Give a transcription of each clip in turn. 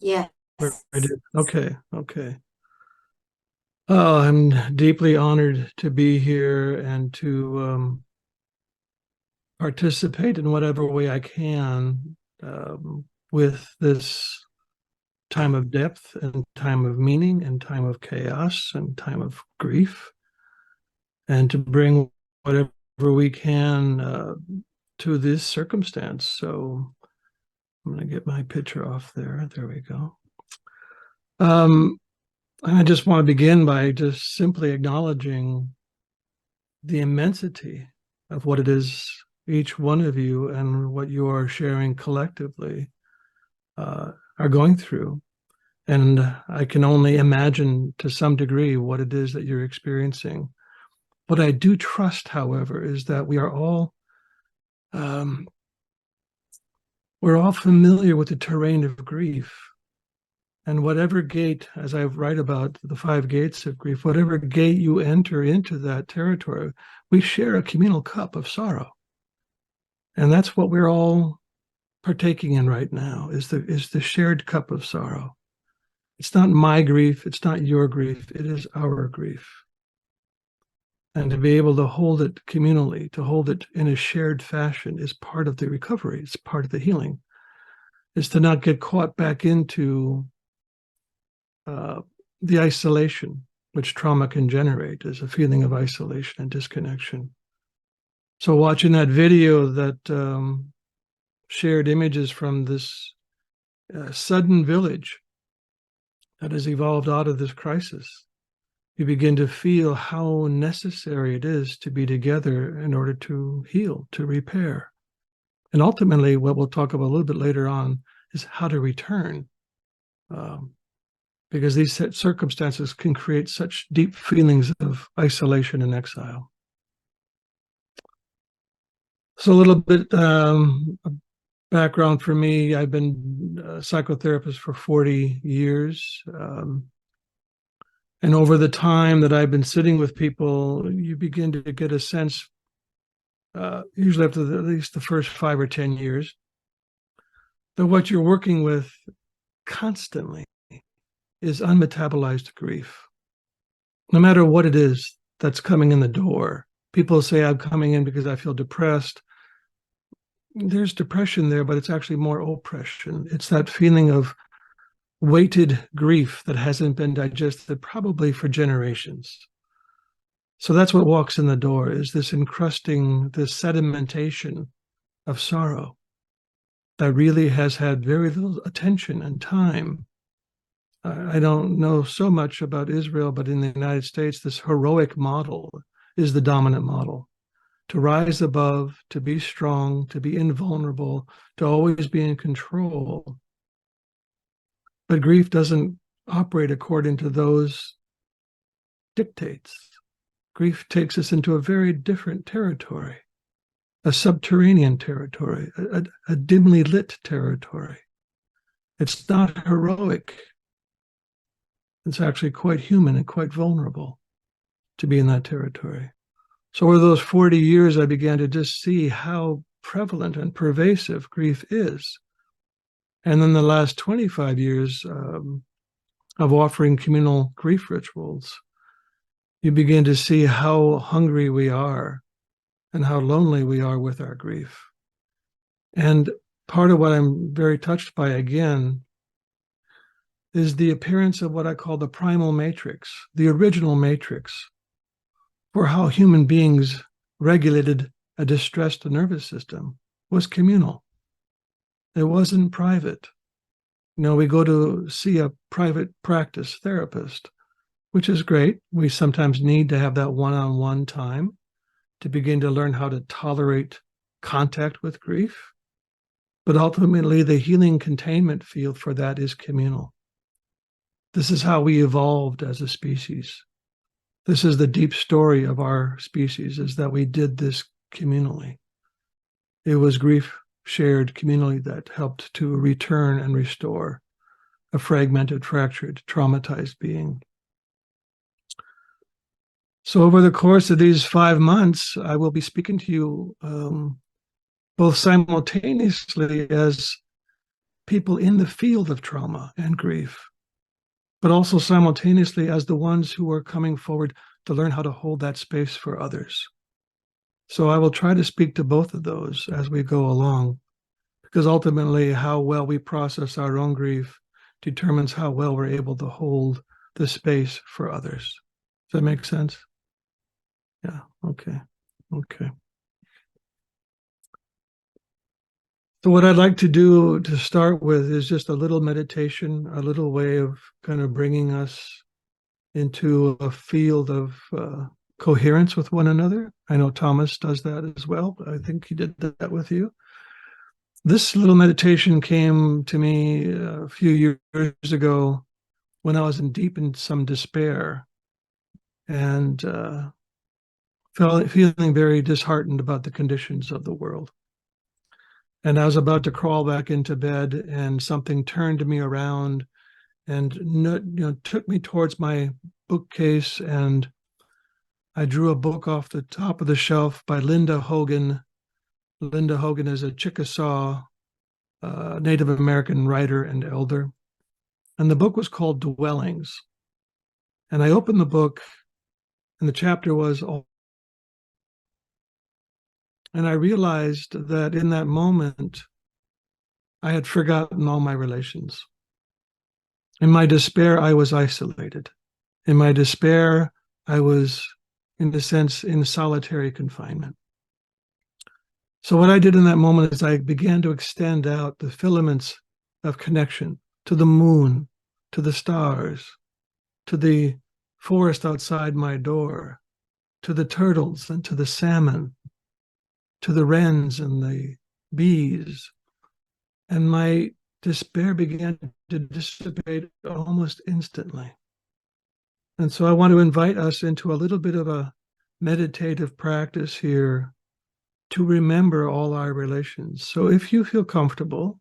Yes. I did. Okay, okay. Oh, I'm deeply honored to be here and to participate in whatever way I can with this time of depth and time of meaning and time of chaos and time of grief, and to bring whatever we can to this circumstance. So I'm going to get my picture off there. There we go. Um, I just want to begin by just simply acknowledging the immensity of what it is each one of you and what you are sharing collectively are going through. And I can only imagine to some degree what it is that you're experiencing. What I do trust, however, is that um, we're all familiar with the terrain of grief. And whatever gate, as I write about the 5 gates of grief, whatever gate you enter into that territory, we share a communal cup of sorrow. And that's what we're all partaking in right now, is the shared cup of sorrow. It's not my grief, it's not your grief, it is our grief. And to be able to hold it communally, to hold it in a shared fashion, is part of the recovery, it's part of the healing. Is to not get caught back into uh, the isolation which trauma can generate, is a feeling of isolation and disconnection. So watching that video that shared images from this sudden village that has evolved out of this crisis, you begin to feel how necessary it is to be together in order to heal, to repair. And ultimately, what we'll talk about a little bit later on is how to return, um, because these circumstances can create such deep feelings of isolation and exile. So a little bit background for me. I've been a psychotherapist for 40 years. And over the time that I've been sitting with people, you begin to get a sense, usually after at least the first 5 or 10 years, that what you're working with constantly is unmetabolized grief. No matter what it is that's coming in the door. People say, I'm coming in because I feel depressed. There's depression there, but it's actually more oppression. It's that feeling of weighted grief that hasn't been digested probably for generations. So that's what walks in the door, is this encrusting, this sedimentation of sorrow that really has had very little attention and time. I don't know so much about Israel, but in the United States, this heroic model is the dominant model. To rise above, to be strong, to be invulnerable, to always be in control. But grief doesn't operate according to those dictates. Grief takes us into a very different territory, a subterranean territory, a dimly lit territory. It's not heroic. It's actually quite human and quite vulnerable to be in that territory. So over those 40 years, I began to just see how prevalent and pervasive grief is. And then the last 25 years of offering communal grief rituals, you begin to see how hungry we are and how lonely we are with our grief. And part of what I'm very touched by, again, is the appearance of what I call the primal matrix, the original matrix, for how human beings regulated a distressed nervous system was communal. It wasn't private. We go to see a private practice therapist, which is great. We sometimes need to have that one-on-one time to begin to learn how to tolerate contact with grief. But ultimately, the healing containment field for that is communal. This is how we evolved as a species. This is the deep story of our species, is that we did this communally. It was grief shared communally that helped to return and restore a fragmented, fractured, traumatized being. So over the course of these 5 months, I will be speaking to you both simultaneously as people in the field of trauma and grief, but also simultaneously as the ones who are coming forward to learn how to hold that space for others. So I will try to speak to both of those as we go along, because ultimately how well we process our own grief determines how well we're able to hold the space for others. Does that make sense? Yeah, okay. So what I'd like to do to start with is just a little meditation, a little way of kind of bringing us into a field of coherence with one another. I know Thomas does that as well, but I think he did that with you. This little meditation came to me a few years ago when I was deep in some despair and feeling very disheartened about the conditions of the world. And I was about to crawl back into bed, and something turned me around and took me towards my bookcase, and I drew a book off the top of the shelf by Linda Hogan. Linda Hogan is a Chickasaw Native American writer and elder. And the book was called Dwellings. And I opened the book, and the chapter was and I realized that in that moment, I had forgotten all my relations. In my despair, I was isolated. In my despair, I was, in a sense, in solitary confinement. So what I did in that moment is I began to extend out the filaments of connection to the moon, to the stars, to the forest outside my door, to the turtles and to the salmon, to the wrens and the bees. And my despair began to dissipate almost instantly. And so I want to invite us into a little bit of a meditative practice here to remember all our relations. So if you feel comfortable,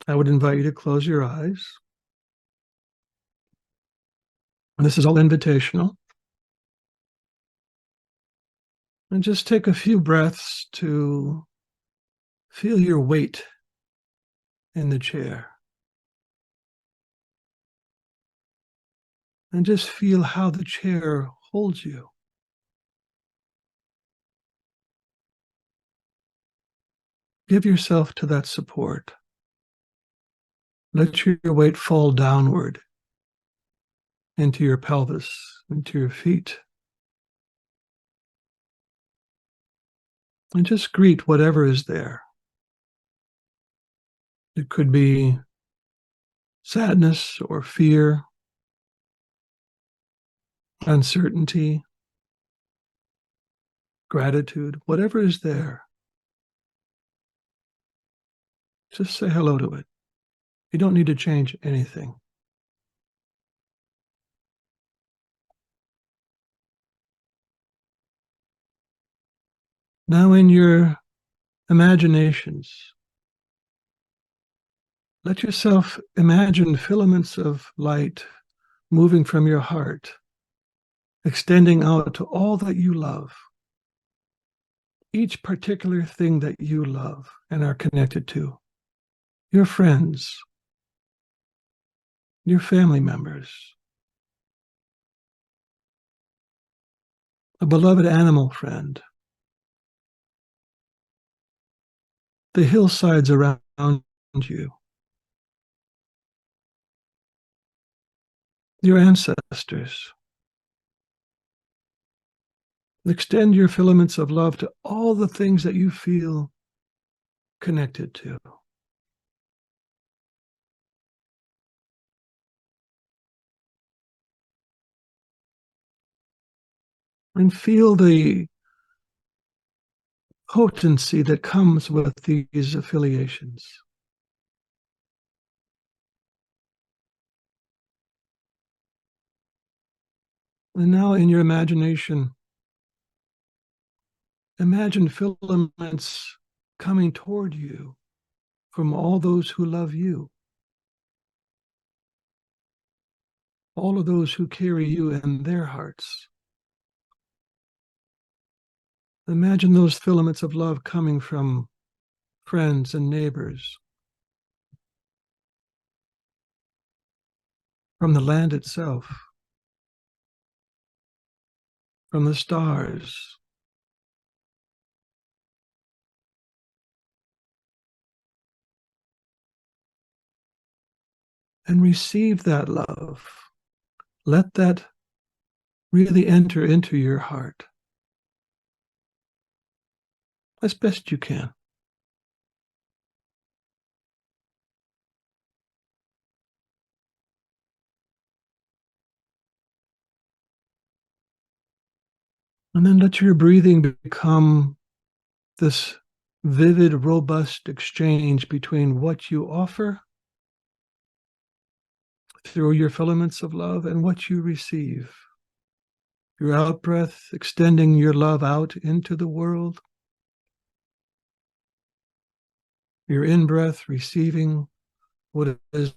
I would invite you to close your eyes. And this is all invitational. And just take a few breaths to feel your weight in the chair. And just feel how the chair holds you. Give yourself to that support. Let your weight fall downward into your pelvis, into your feet. And just greet whatever is there. It could be sadness or fear, uncertainty, gratitude, whatever is there. Just say hello to it. You don't need to change anything. Now in your imaginations, let yourself imagine filaments of light moving from your heart, extending out to all that you love, each particular thing that you love and are connected to, your friends, your family members, a beloved animal friend, the hillsides around you, your ancestors. Extend your filaments of love to all the things that you feel connected to. And feel the potency that comes with these affiliations. And now in your imagination, imagine filaments coming toward you from all those who love you, all of those who carry you in their hearts. Imagine those filaments of love coming from friends and neighbors, from the land itself, from the stars. And receive that love. Let that really enter into your heart as best you can. And then let your breathing become this vivid, robust exchange between what you offer through your filaments of love and what you receive. Your out breath, extending your love out into the world. Your in breath, receiving what is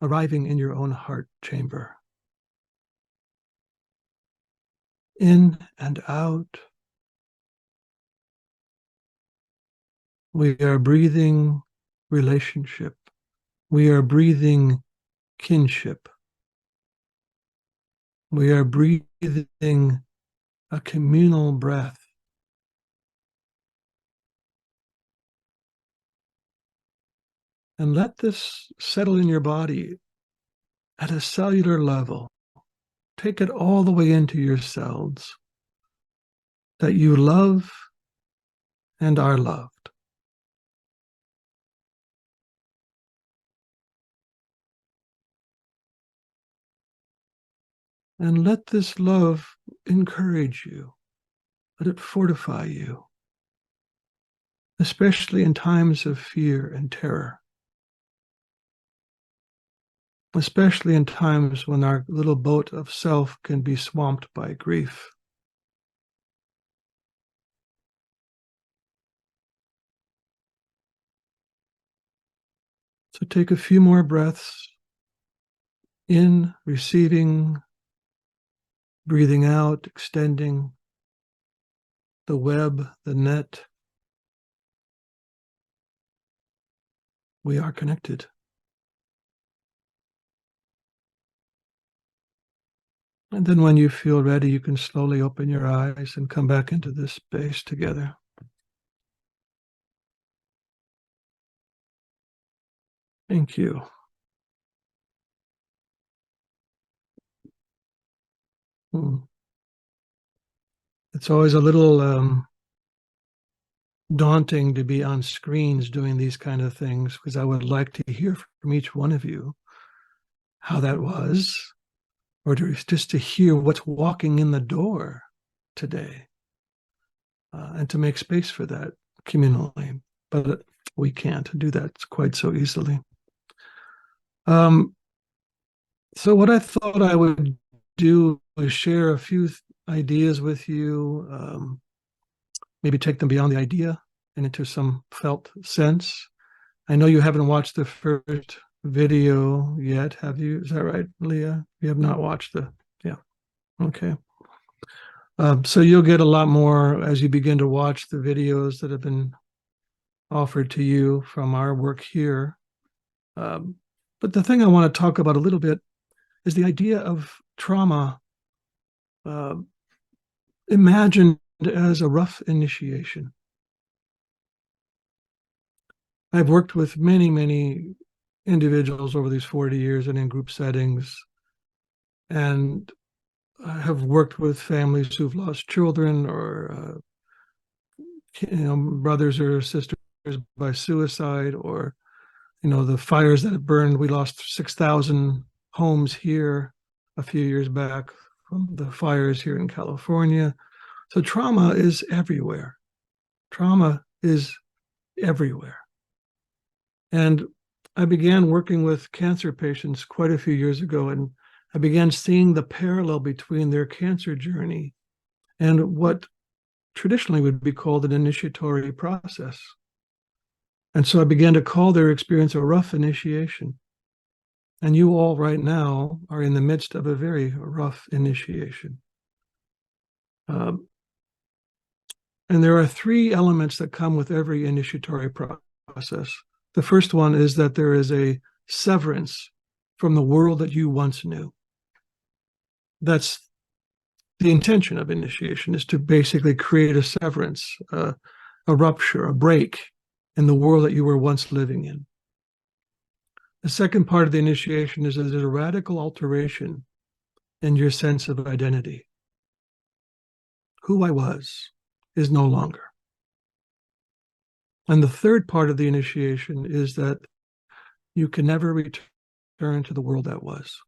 arriving in your own heart chamber. In and out. We are breathing relationship. We are breathing kinship. We are breathing a communal breath. And let this settle in your body at a cellular level. Take it all the way into your cells, that you love and are loved. And let this love encourage you. Let it fortify you, especially in times of fear and terror. Especially in times when our little boat of self can be swamped by grief. So take a few more breaths in, receiving, breathing out, extending the web, the net. We are connected. And then when you feel ready, you can slowly open your eyes and come back into this space together. Thank you. It's always a little daunting to be on screens doing these kind of things, because I would like to hear from each one of you how that was, or just to hear what's walking in the door today, and to make space for that communally. But we can't do that quite so easily. So what I thought I would do is share a few ideas with you, maybe take them beyond the idea and into some felt sense. I know you haven't watched the first video yet, have you? Is that right, Leah? You have not watched yeah, okay. So you'll get a lot more as you begin to watch the videos that have been offered to you from our work here. But the thing I want to talk about a little bit is the idea of trauma imagined as a rough initiation. I've worked with many, many individuals over these 40 years and in group settings, and I have worked with families who've lost children or brothers or sisters by suicide, or the fires that have burned. We lost 6,000 homes here a few years back from the fires here in California. So trauma is everywhere. Trauma is everywhere. And I began working with cancer patients quite a few years ago, and I began seeing the parallel between their cancer journey and what traditionally would be called an initiatory process. And so I began to call their experience a rough initiation. And you all right now are in the midst of a very rough initiation. And there are three elements that come with every initiatory process. The first one is that there is a severance from the world that you once knew. That's the intention of initiation, is to basically create a severance, a rupture, a break in the world that you were once living in. The second part of the initiation is that there's a radical alteration in your sense of identity. Who I was is no longer. And the third part of the initiation is that you can never return to the world that was.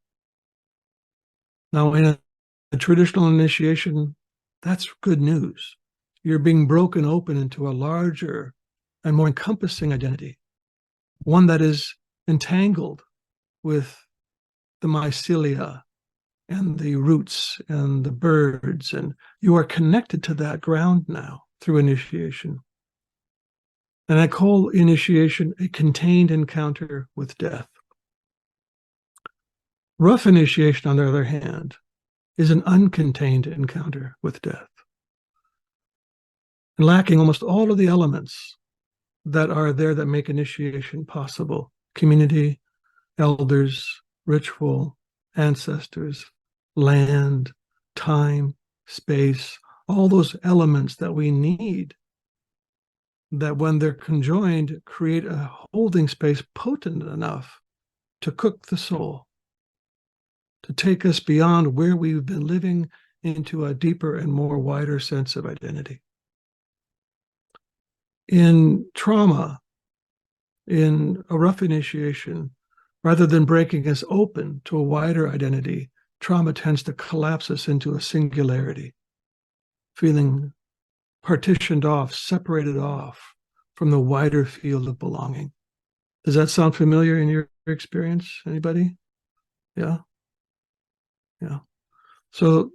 Now, in a traditional initiation, that's good news. You're being broken open into a larger and more encompassing identity, one that is entangled with the mycelia and the roots and the birds, and you are connected to that ground now through initiation. And I call initiation a contained encounter with death. Rough initiation, on the other hand, is an uncontained encounter with death, lacking almost all of the elements that are there that make initiation possible: community, elders, ritual, ancestors, land, time, space, all those elements that we need, that when they're conjoined, create a holding space potent enough to cook the soul, to take us beyond where we've been living into a deeper and more wider sense of identity. In trauma, in a rough initiation, rather than breaking us open to a wider identity, trauma tends to collapse us into a singularity, feeling partitioned off, separated off from the wider field of belonging. Does that sound familiar in your experience? Anybody? Yeah? Yeah. So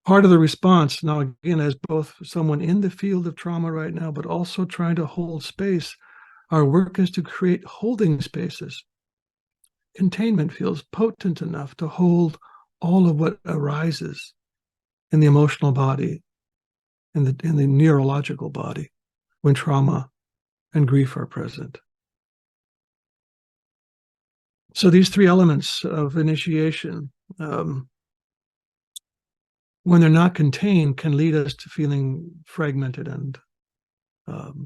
part of the response, now again, as both someone in the field of trauma right now, but also trying to hold space, our work is to create holding spaces. Containment feels potent enough to hold all of what arises in the emotional body, in the neurological body, when trauma and grief are present. So these three elements of initiation, when they're not contained, can lead us to feeling fragmented and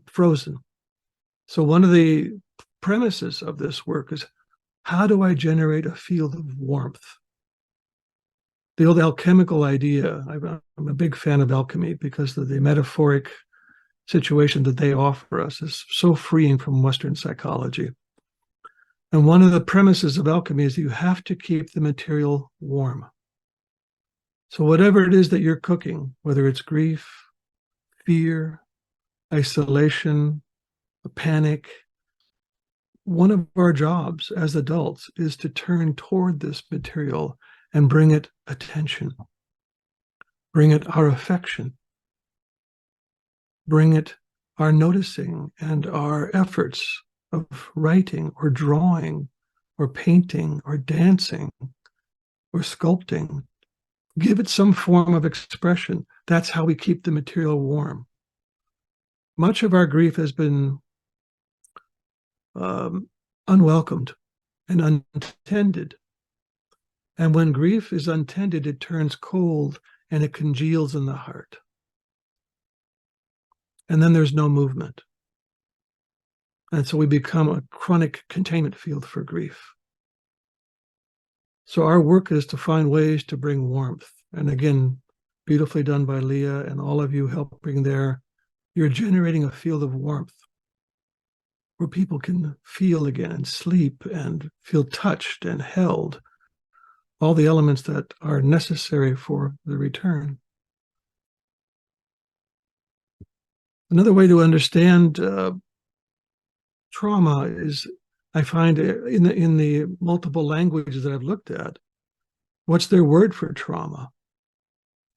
frozen. So one of the premises of this work is, how do I generate a field of warmth? The old alchemical idea, I'm a big fan of alchemy because of the metaphoric situation that they offer us is so freeing from Western psychology. And one of the premises of alchemy is you have to keep the material warm. So whatever it is that you're cooking, whether it's grief, fear, isolation, panic, one of our jobs as adults is to turn toward this material and bring it attention, bring it our affection, bring it our noticing and our efforts of writing or drawing or painting or dancing or sculpting. Give it some form of expression. That's how we keep the material warm. Much of our grief has been unwelcomed and untended. And when grief is untended, it turns cold and it congeals in the heart. And then there's no movement. And so we become a chronic containment field for grief. So our work is to find ways to bring warmth. And again, beautifully done by Leah and all of you helping there. You're generating a field of warmth where people can feel again and sleep and feel touched and held. All the elements that are necessary for the return. Another way to understand trauma is, I find in the multiple languages that I've looked at, what's their word for trauma?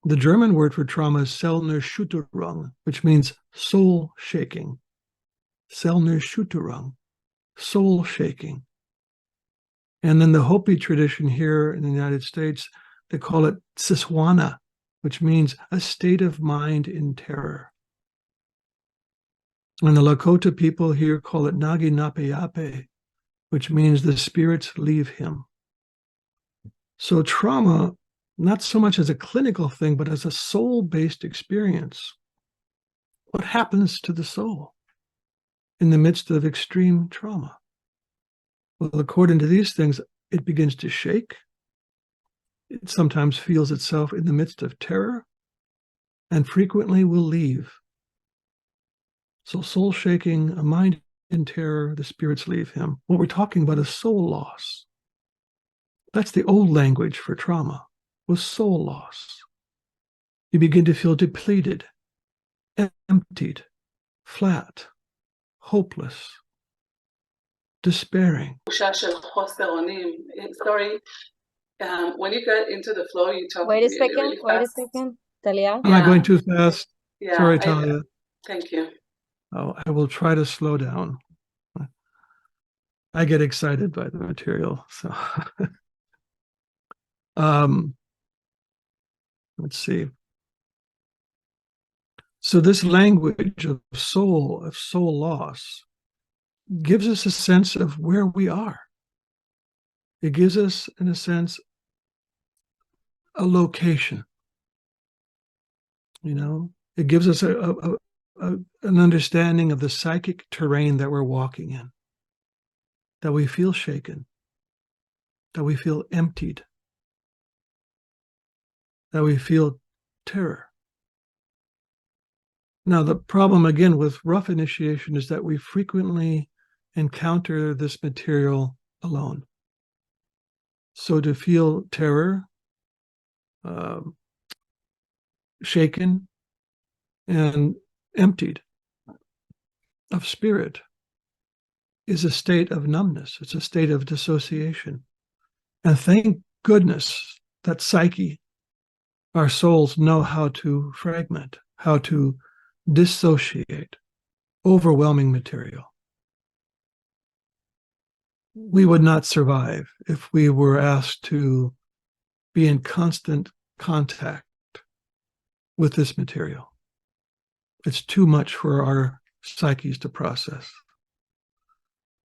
The German word for trauma is Seelenerschütterung, which means soul shaking. Seelenerschütterung, soul shaking. And then the Hopi tradition here in the United States, they call it Siswana, which means a state of mind in terror. And the Lakota people here call it Nagi Nape Yape, which means the spirits leave him. So trauma, not so much as a clinical thing, but as a soul-based experience. What happens to the soul in the midst of extreme trauma? Well, according to these things, it begins to shake. It sometimes feels itself in the midst of terror, and frequently will leave. So soul shaking, a mind in terror, the spirits leave him. What we're talking about is soul loss. That's the old language for trauma, was soul loss. You begin to feel depleted, emptied, flat, hopeless, despairing. Sorry, when you get into the flow, you talk Wait a really, second, really wait a fast. second, Talia. Am I going too fast? Yeah, Sorry, Talia. Thank you. Oh, I will try to slow down. I get excited by the material, so let's see. So this language of soul loss, gives us a sense of where we are. It gives us, in a sense, a location. You know, it gives us an understanding of the psychic terrain that we're walking in, that we feel shaken, that we feel emptied, that we feel terror. Now, the problem, again, with rough initiation is that we frequently encounter this material alone. So to feel terror, shaken, and emptied of spirit is a state of numbness. It's a state of dissociation. And thank goodness that psyche, our souls, know how to fragment, how to dissociate overwhelming material. We would not survive if we were asked to be in constant contact with this material. It's too much for our psyches to process.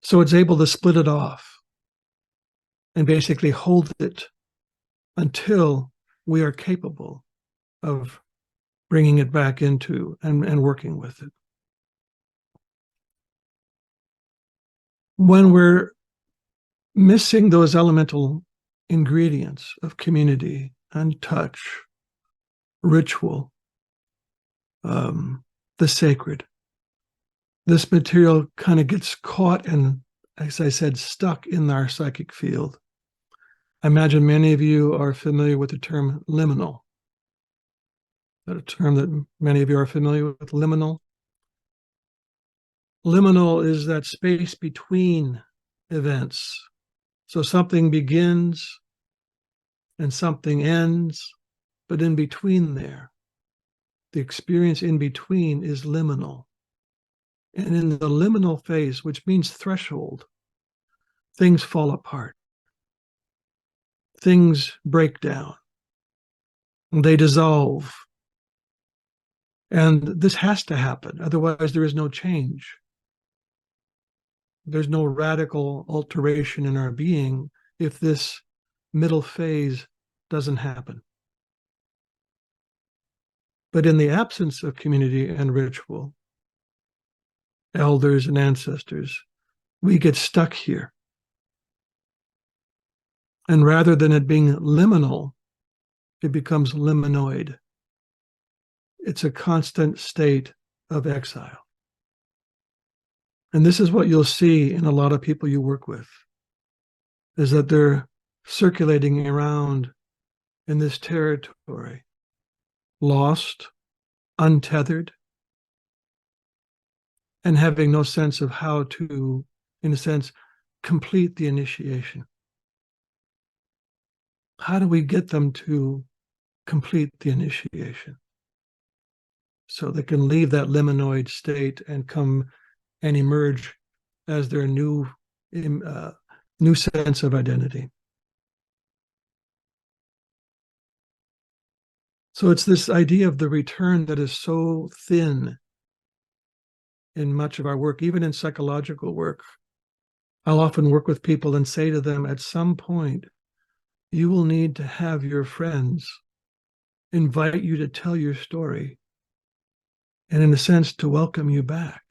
So it's able to split it off and basically hold it until we are capable of bringing it back into and working with it. When we're missing those elemental ingredients of community and touch, ritual, the sacred, this material kind of gets caught and, as I said, stuck in our psychic field. I imagine many of you are familiar with the term liminal. Is that a term that many of you are familiar with? Liminal? Liminal is that space between events. So something begins and something ends, but in between there, the experience in between is liminal. And in the liminal phase, which means threshold, things fall apart. Things break down. They dissolve. And this has to happen. Otherwise, there is no change. There's no radical alteration in our being if this middle phase doesn't happen. But in the absence of community and ritual, elders and ancestors, we get stuck here. And rather than it being liminal, it becomes liminoid. It's a constant state of exile. And this is what you'll see in a lot of people you work with, is that they're circulating around in this territory, lost, untethered, and having no sense of how to, in a sense, complete the initiation. How do we get them to complete the initiation so they can leave that liminoid state and come and emerge as their new sense of identity? So it's this idea of the return that is so thin in much of our work, even in psychological work. I'll often work with people and say to them, at some point, you will need to have your friends invite you to tell your story, and in a sense, to welcome you back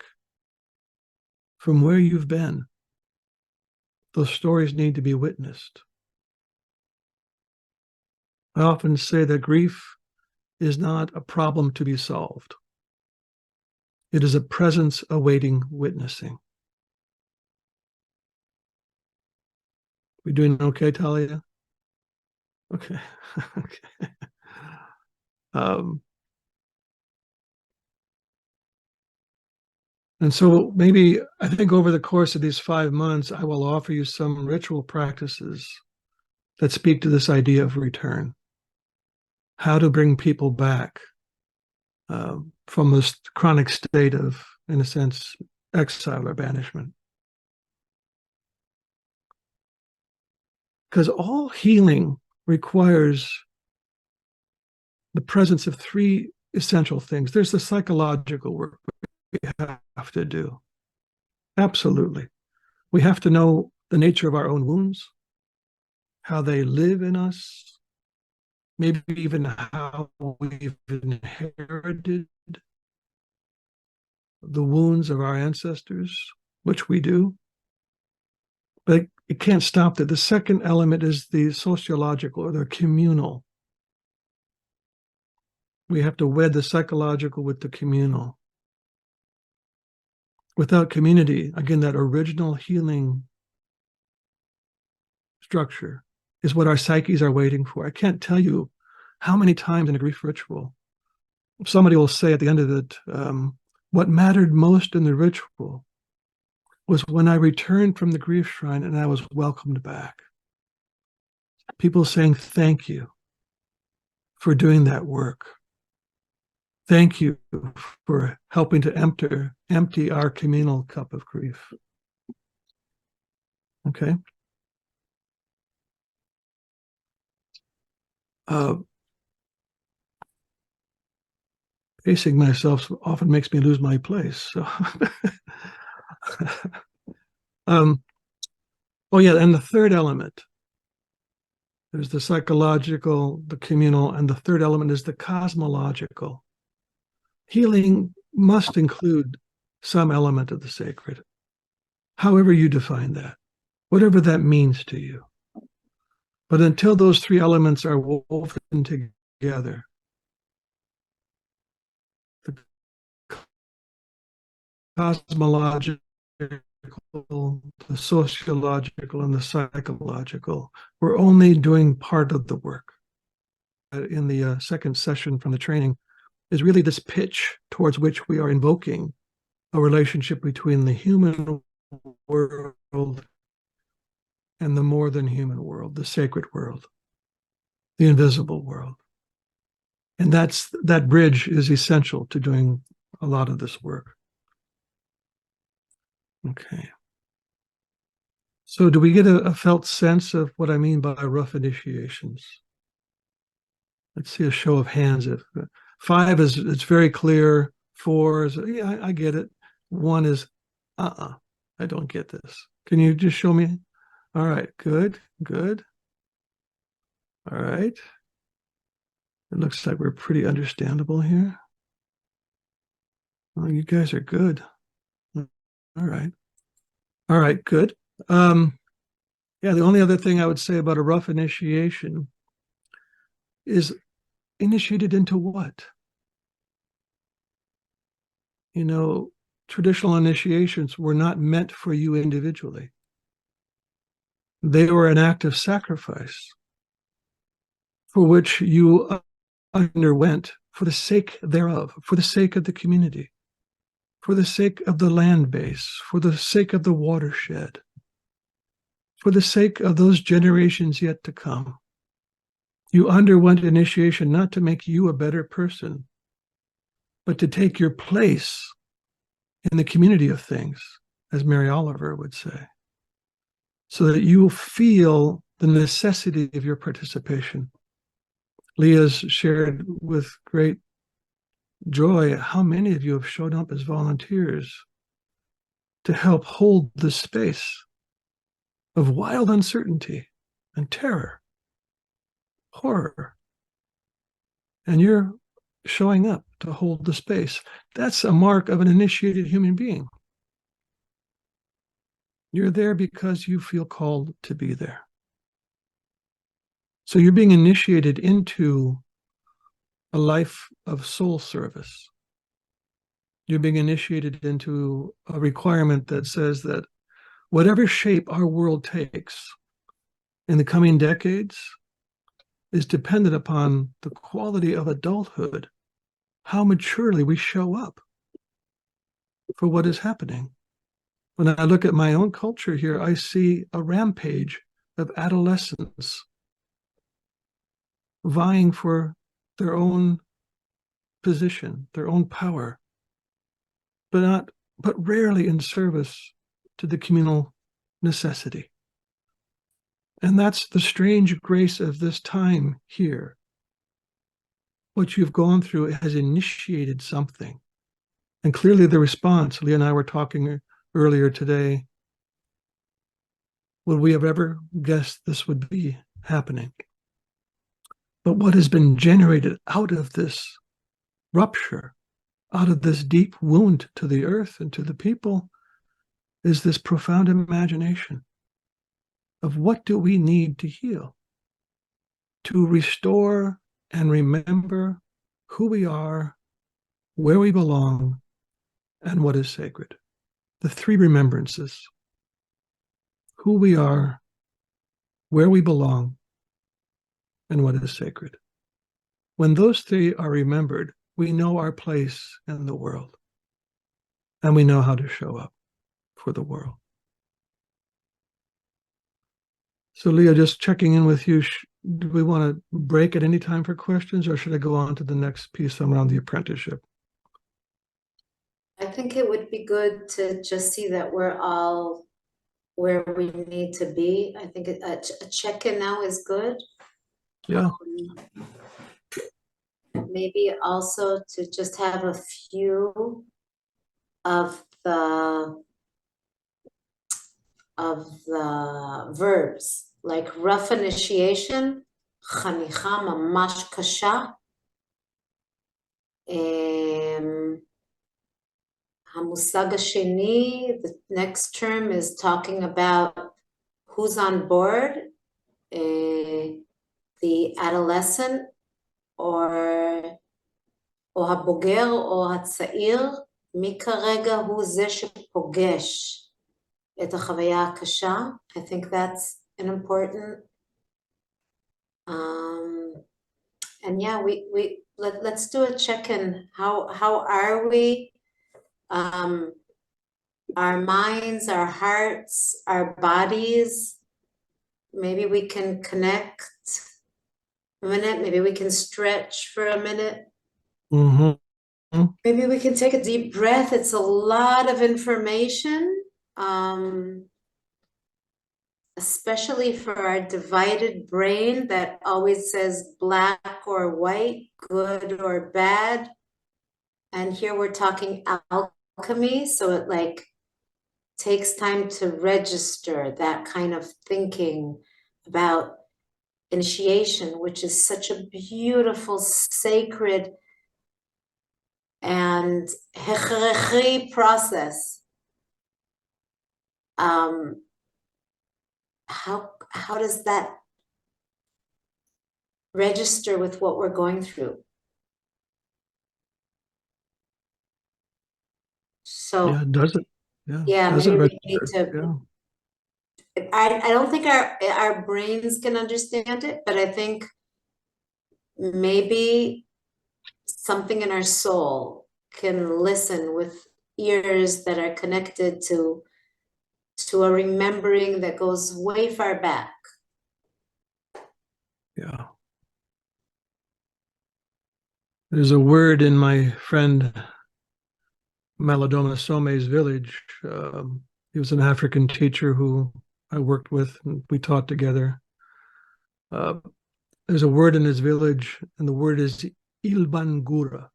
from where you've been. Those stories need to be witnessed. I often say that grief is not a problem to be solved. It is a presence awaiting witnessing. We doing okay, Talia? Okay. Okay. And so maybe I think over the course of these 5 months, I will offer you some ritual practices that speak to this idea of return, how to bring people back from this chronic state of, in a sense, exile or banishment. Because all healing requires the presence of 3 essential things. There's the psychological work we have to do. Absolutely. We have to know the nature of our own wounds, how they live in us, maybe even how we've inherited the wounds of our ancestors, which we do. But it can't stop that. The second element is the sociological or the communal. We have to wed the psychological with the communal. Without community, again, that original healing structure is what our psyches are waiting for. I can't tell you how many times in a grief ritual somebody will say at the end of it, what mattered most in the ritual was when I returned from the grief shrine and I was welcomed back. People saying, thank you for doing that work. Thank you for helping to empty our communal cup of grief. Okay. Pacing myself often makes me lose my place. So, oh yeah, and the third element, there's the psychological, the communal, and the third element is the cosmological. Healing must include some element of the sacred, however you define that, whatever that means to you. But until those 3 elements are woven together, the cosmological, the sociological, and the psychological, we're only doing part of the work. In the second session from the training is really this pitch towards which we are invoking a relationship between the human world and the more than human world, the sacred world, the invisible world. And that bridge is essential to doing a lot of this work. Okay. So do we get a felt sense of what I mean by rough initiations? Let's see a show of hands. If 5 is, it's very clear. 4 is, yeah, I get it. 1 is, I don't get this. Can you just show me? All right, good. All right. It looks like we're pretty understandable here. Oh, you guys are good. All right. All right, good. Yeah, the only other thing I would say about a rough initiation is initiated into what? You know, traditional initiations were not meant for you individually. They were an act of sacrifice for which you underwent for the sake thereof, for the sake of the community, for the sake of the land base, for the sake of the watershed, for the sake of those generations yet to come. You underwent initiation not to make you a better person, but to take your place in the community of things, as Mary Oliver would say, so that you feel the necessity of your participation. Leah's shared with great joy how many of you have shown up as volunteers to help hold the space of wild uncertainty and terror horror. And you're showing up to hold the space. That's a mark of an initiated human being. You're there because you feel called to be there. So you're being initiated into a life of soul service. You're being initiated into a requirement that says that whatever shape our world takes in the coming decades is dependent upon the quality of adulthood, how maturely we show up for what is happening. When I look at my own culture here, I see a rampage of adolescents vying for their own position, their own power, but rarely in service to the communal necessity. And that's the strange grace of this time here. What you've gone through has initiated something. And clearly the response, Leah and I were talking earlier today, would we have ever guessed this would be happening? But what has been generated out of this rupture, out of this deep wound to the earth and to the people, is this profound imagination of what do we need to heal, to restore and remember who we are, where we belong, and what is sacred. The three remembrances: who we are, where we belong, and what is sacred. When those three are remembered, we know our place in the world, and we know how to show up for the world. So Leah, just checking in with you, do we want to break at any time for questions, or should I go on to the next piece around the apprenticeship? I think it would be good to just see that we're all where we need to be. I think a check-in now is good. Yeah. Maybe also to just have a few of the verbs, like rough initiation, חניכה ממש קשה. המושג השני, the next term is talking about who's on board, the adolescent, or הבוגר או הצעיר, מי כרגע הוא זה שפוגש את החוויה הקשה. I think that's an important, and yeah, let's do a check-in. How are we? Our minds, our hearts, our bodies. Maybe we can connect a minute. Maybe we can stretch for a minute. Mm-hmm. Maybe we can take a deep breath. It's a lot of information, especially for our divided brain that always says black or white, good or bad. And here we're talking alchemy, so it like takes time to register that kind of thinking about initiation, which is such a beautiful, sacred, and hechrechi process. How does that register with what we're going through? So yeah, does it? Yeah, does maybe it we need to. Yeah. I don't think our brains can understand it, but I think maybe something in our soul can listen with ears that are connected to a remembering that goes way far back. Yeah. There's a word in my friend Malodoma Some's village. He was an African teacher who I worked with, and we taught together. There's a word in his village, and the word is ilbangura.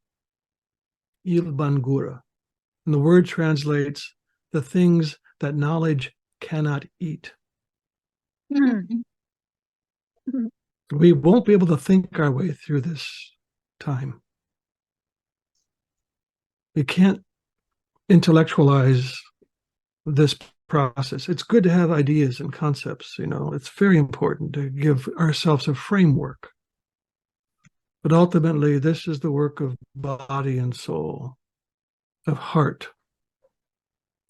Ilbangura. And the word translates the things that knowledge cannot eat. We won't be able to think our way through this time. We can't intellectualize this process. It's good to have ideas and concepts, it's very important to give ourselves a framework. But ultimately, this is the work of body and soul, of heart,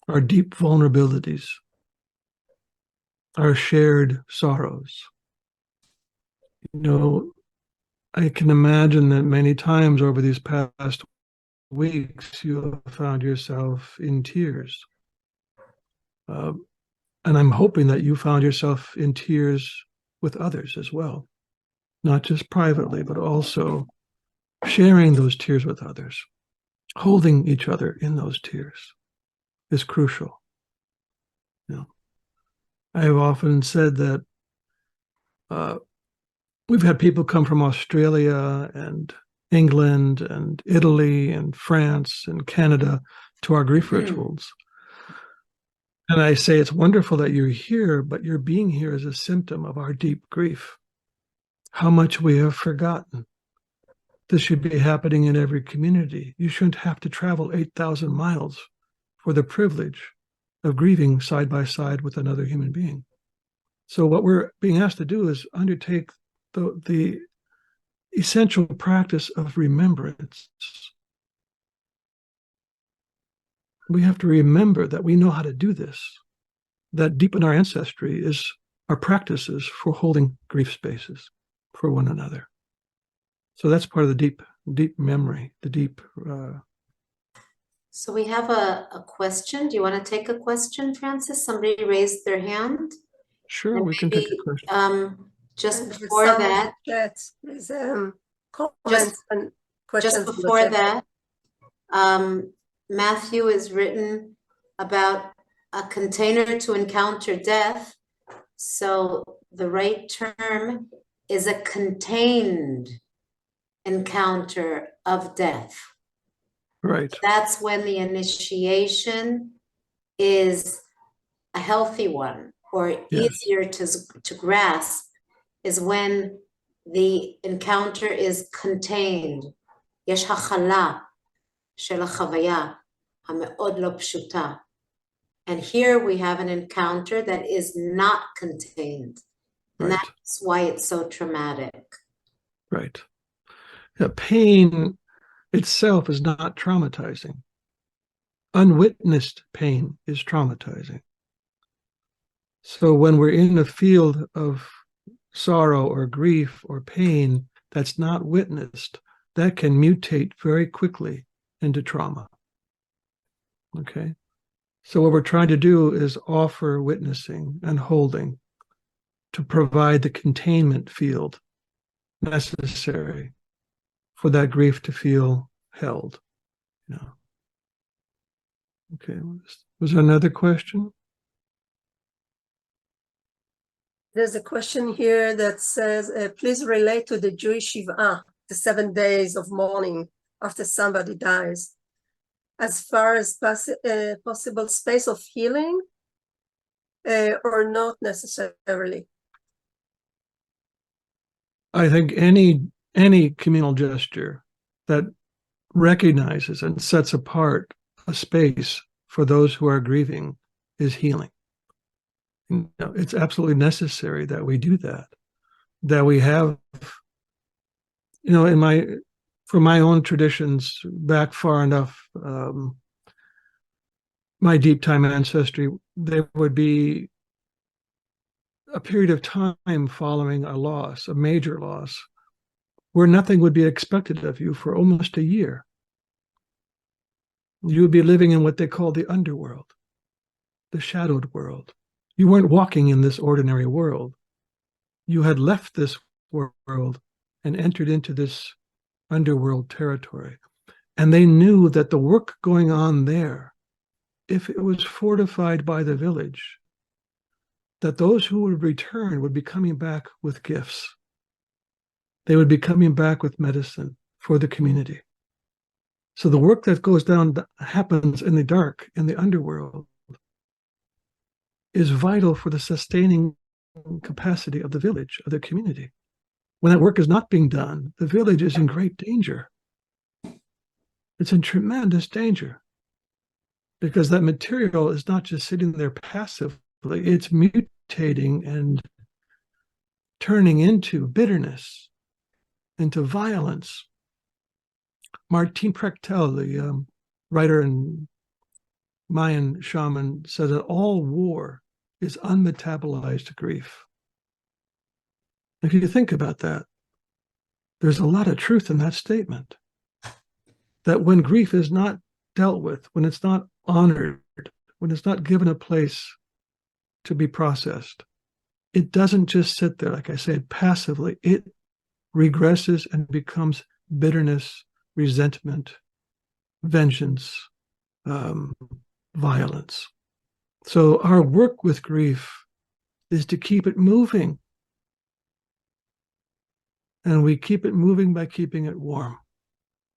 our deep vulnerabilities, our shared sorrows. I can imagine that many times over these past weeks, you have found yourself in tears. And I'm hoping that you found yourself in tears with others as well, not just privately, but also sharing those tears with others. Holding each other in those tears is crucial. I have often said that we've had people come from Australia and England and Italy and France and Canada to our grief rituals. And I say it's wonderful that you're here, but your being here is a symptom of our deep grief. How much we have forgotten. This should be happening in every community. You shouldn't have to travel 8,000 miles for the privilege of grieving side by side with another human being. So what we're being asked to do is undertake the essential practice of remembrance. We have to remember that we know how to do this, that deep in our ancestry is our practices for holding grief spaces for one another. So that's part of the deep memory, the deep. So we have a question. Do you want to take a question, Francis? Somebody raised their hand. Sure, And we can take a question. Just before that, there's comments just, and questions. just before that, Matthew is written about a container to encounter death. So the right term is a contained encounter of death. Right. That's when the initiation is a healthy one, or easier to grasp, is when the encounter is contained. יש הכלה של החוויה המאוד לא פשוטה. And here we have an encounter that is not contained. And Right. that's why it's so traumatic. Right. Yeah, pain itself is not traumatizing. Unwitnessed pain is traumatizing. So when we're in a field of sorrow or grief or pain that's not witnessed, that can mutate very quickly into trauma. Okay? So what we're trying to do is offer witnessing and holding to provide the containment field necessary for that grief to feel held. Okay, was there another question? There's a question here that says, please relate to the Jewish Shiv'ah, the 7 days of mourning after somebody dies, as far as possible space of healing, or not necessarily. I think any communal gesture that recognizes and sets apart a space for those who are grieving is healing. It's absolutely necessary that we do that. That we have, for my own traditions back far enough, my deep time ancestry, there would be a period of time following a loss, a major loss, where nothing would be expected of you for almost a year. You would be living in what they call the underworld, the shadowed world. You weren't walking in this ordinary world. You had left this world and entered into this underworld territory. And they knew that the work going on there, if it was fortified by the village, that those who would return would be coming back with gifts. They would be coming back with medicine for the community. So the work that goes down, happens in the dark, in the underworld, is vital for the sustaining capacity of the village, of the community. when that work is not being done, the village is in great danger. It's in tremendous danger because that material is not just sitting there passively, it's mutating and turning into bitterness, into violence. Martin Prechtel, the writer and Mayan shaman, said that all war is unmetabolized grief. If you think about that, there's a lot of truth in that statement. That when grief is not dealt with, when it's not honored, when it's not given a place to be processed, it doesn't just sit there, like I said, passively. It regresses and becomes bitterness, resentment, vengeance, violence. So our work with grief is to keep it moving. And we keep it moving by keeping it warm.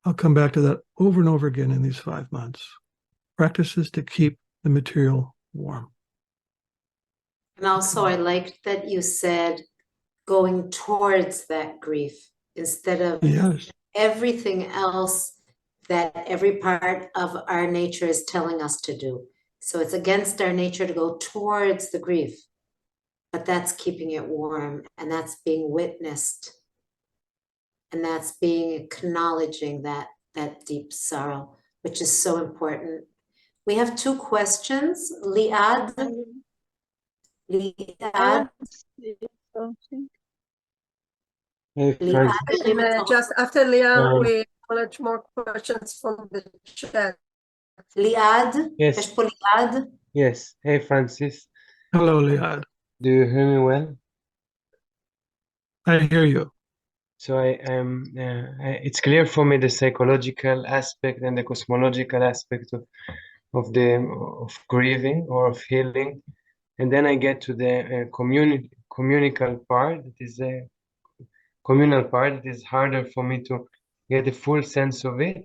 I'll come back to that over and over again in these 5 months. Practices to keep the material warm. And also, I liked that you said going towards that grief instead of Yes. everything else that every part of our nature is telling us to do. So it's against our nature to go towards the grief, but that's keeping it warm, and that's being witnessed, and that's being acknowledging that deep sorrow, which is so important. We have 2 questions. Liad. Liad. Just after Leah, we acknowledge more questions from the chat. Liad. Yes. יש פה ליעד. Yes. Hey, Francis. Hello, Liad. Do you hear me well? I hear you. So it's clear for me the psychological aspect and the cosmological aspect of grieving or of healing, and then I get to the communal part. That is a communal part. It is harder for me to get a full sense of it.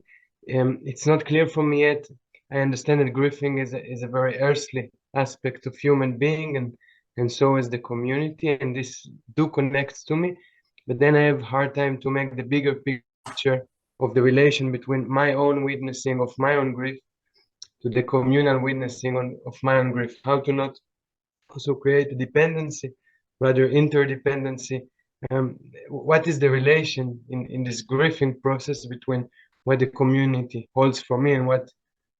It's not clear for me yet. I understand that grieving is a very earthly aspect of human being, and so is the community, and this do connects to me. But then I have a hard time to make the bigger picture of the relation between my own witnessing of my own grief to the communal witnessing of my own grief. How to not also create a dependency, rather interdependency. What is the relation in this grieving process between what the community holds for me and what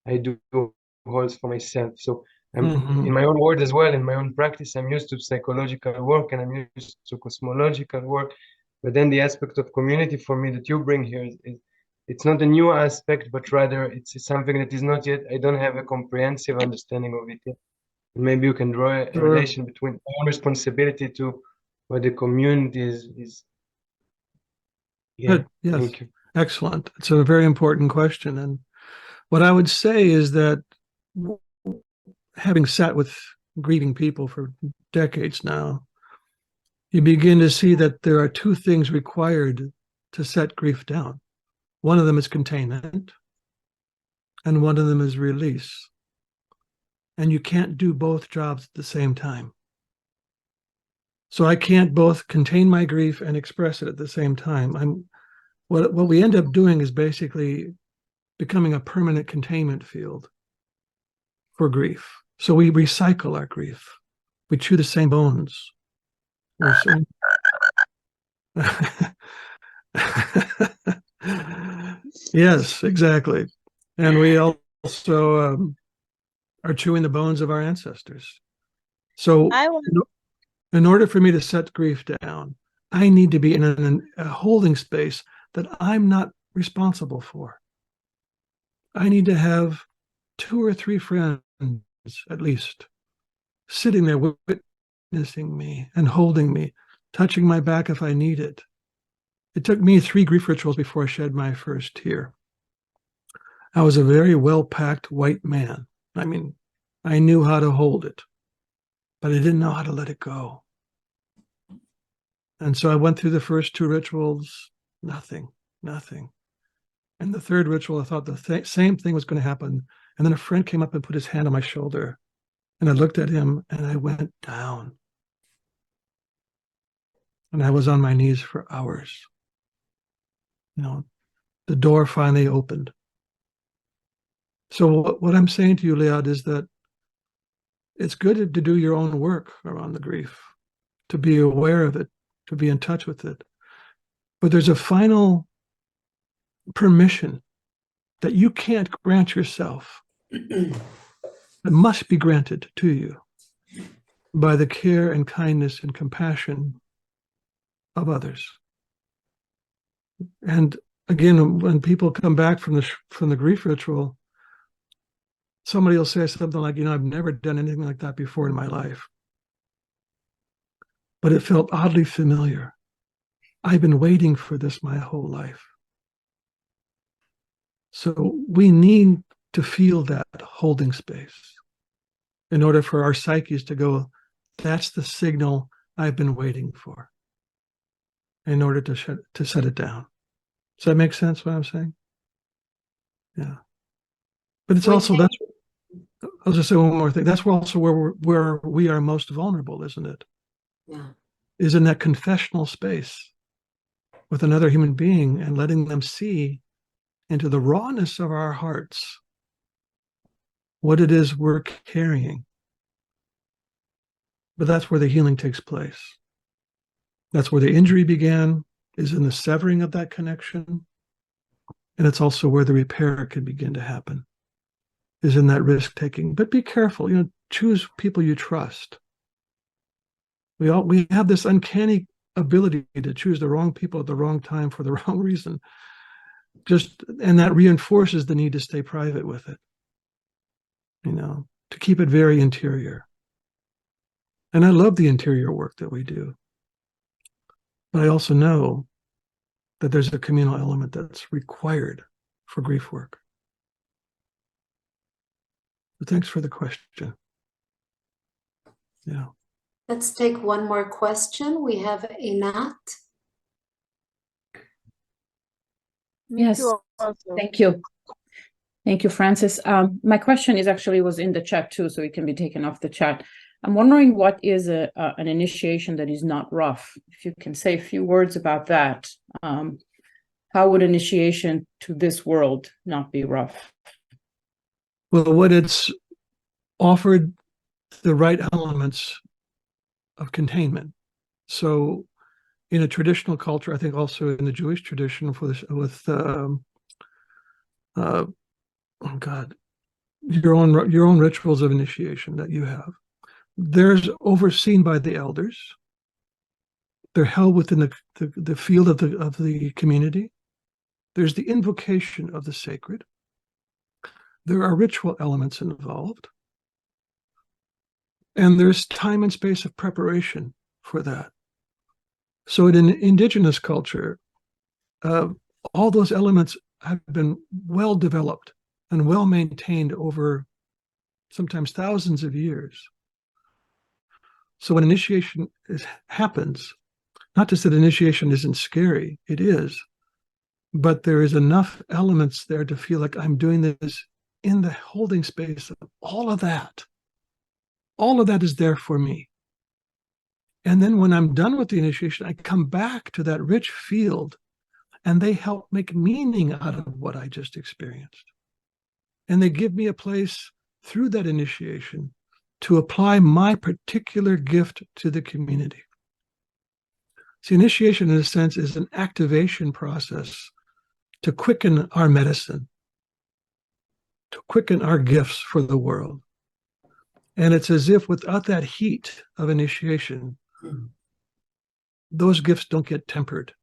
I do holds for myself? So in my own word as well, in my own practice, I'm used to psychological work and I'm used to cosmological work. But then the aspect of community for me that you bring here is it's not a new aspect, but rather it's something that is not yet, I don't have a comprehensive understanding of it yet. Maybe you can draw a relation between own responsibility to what the community is. Yeah, Good. Yes. thank you. Excellent. It's a very important question. And what I would say is that having sat with grieving people for decades now, you begin to see that there are 2 things required to set grief down. One of them is containment, and one of them is release. And you can't do both jobs at the same time. So I can't both contain my grief and express it at the same time. What we end up doing is basically becoming a permanent containment field for grief. So we recycle our grief. We chew the same bones. Yes, exactly. And we also are chewing the bones of our ancestors. So in order for me to set grief down, I need to be in a holding space that I'm not responsible for. I need to have 2 or 3 friends, at least, sitting there witnessing me and holding me, touching my back if I need it. It took me 3 grief rituals before I shed my first tear. I was a very well-packed white man. I mean, I knew how to hold it, but I didn't know how to let it go. And so I went through the first 2 rituals, nothing. And the 3rd ritual, I thought the same thing was going to happen. And then a friend came up and put his hand on my shoulder. And I looked at him and I went down. And I was on my knees for hours. You know, the door finally opened. So what I'm saying to you, Liya, is that it's good to do your own work around the grief, to be aware of it, to be in touch with it. But there's a final permission that you can't grant yourself. It must be granted to you by the care and kindness and compassion of others. And again, when people come back from the grief ritual, somebody will say something like, you know, I've never done anything like that before in my life. But it felt oddly familiar. I've been waiting for this my whole life. So we need to feel that holding space in order for our psyches to go, that's the signal I've been waiting for, in order to set it down. Does that make sense what I'm saying? Yeah. But it's also, that's, I'll just say one more thing. That's also where we are most vulnerable, isn't it? Yeah. Is in that confessional space with another human being and letting them see into the rawness of our hearts what it is we're carrying. But that's where the healing takes place. That's where the injury began, is in the severing of that connection. And it's also where the repair can begin to happen, is in that risk taking. But be careful, you know, choose people you trust. We have this uncanny ability to choose the wrong people at the wrong time for the wrong reason. And that reinforces the need to stay private with it, you know, to keep it very interior. And I love the interior work that we do. But I also know that there's a communal element that's required for grief work. But thanks for the question. Yeah. Let's take one more question. We have Inat. Yes, thank you. Thank you, Francis. My question was in the chat too, so it can be taken off the chat. I'm wondering what is an initiation that is not rough? If you can say a few words about that. How would initiation to this world not be rough? Well, when it's offered the right elements of containment. So in a traditional culture, I think also in the Jewish tradition your own rituals of initiation that you have. There's overseen by the elders. They're held within the field of the community. There's the invocation of the sacred. There are ritual elements involved. And there's time and space of preparation for that. So in indigenous culture, all those elements have been well developed and well maintained over sometimes thousands of years. So when initiation happens, not just that initiation isn't scary, it is, but there is enough elements there to feel like I'm doing this in the holding space of all of that. All of that is there for me. And then when I'm done with the initiation, I come back to that rich field and they help make meaning out of what I just experienced. And they give me a place through that initiation to apply my particular gift to the community. See, initiation, in a sense, is an activation process to quicken our medicine, to quicken our gifts for the world. And it's as if without that heat of initiation, those gifts don't get tempered.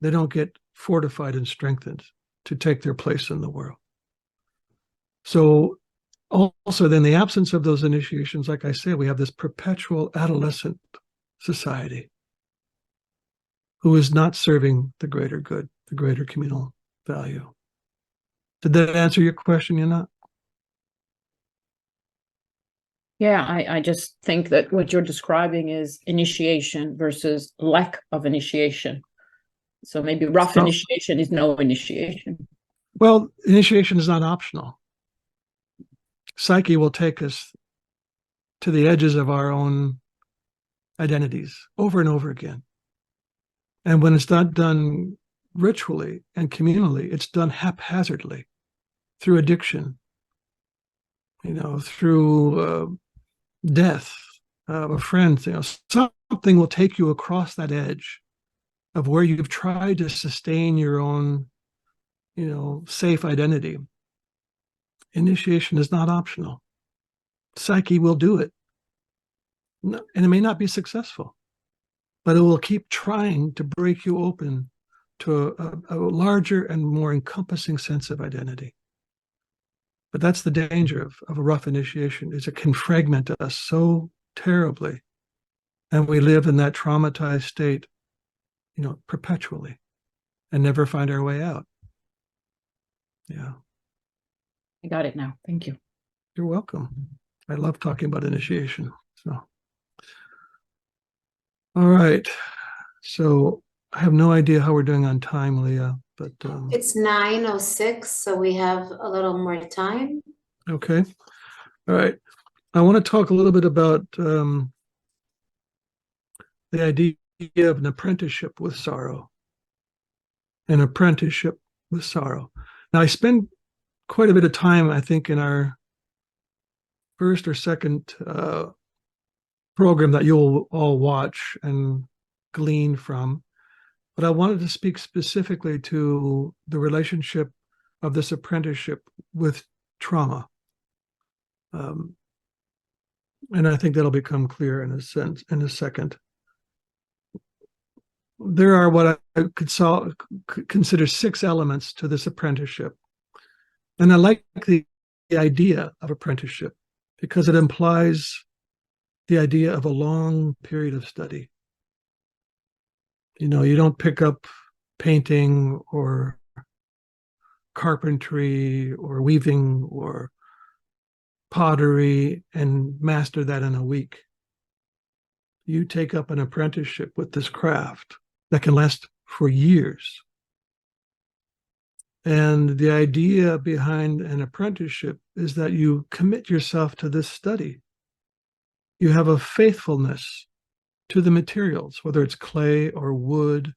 They don't get fortified and strengthened to take their place in the world. So also then the absence of those initiations, like I say, we have this perpetual adolescent society who is not serving the greater good, the greater communal value. Did that answer your question, Yana? Yeah, I just think that what you're describing is initiation versus lack of initiation. So maybe rough initiation is no initiation. Well, initiation is not optional. Psyche will take us to the edges of our own identities over and over again. And when it's not done ritually and communally, it's done haphazardly through addiction, through death of a friend. Something will take you across that edge of where you've tried to sustain your own, safe identity. Initiation is not optional. Psyche will do it. And it may not be successful, but it will keep trying to break you open to a larger and more encompassing sense of identity. But that's the danger of a rough initiation, is it can fragment us so terribly. And we live in that traumatized state, perpetually, and never find our way out. Yeah. I got it now. Thank you. You're welcome. I love talking about initiation. So, all right. So I have no idea how we're doing on time, Leah, but It's 9:06, so we have a little more time. okay. All right. I want to talk a little bit about the idea of an apprenticeship with sorrow. An apprenticeship with sorrow. Now, I spend quite a bit of time, I think, in our first or second program that you'll all watch and glean from. But I wanted to speak specifically to the relationship of this apprenticeship with trauma. And I think that'll become clear in a second. There are what I could consider 6 elements to this apprenticeship. And I like the idea of apprenticeship because it implies the idea of a long period of study. You don't pick up painting or carpentry or weaving or pottery and master that in a week. You take up an apprenticeship with this craft that can last for years. And the idea behind an apprenticeship is that you commit yourself to this study. You have a faithfulness to the materials, whether it's clay or wood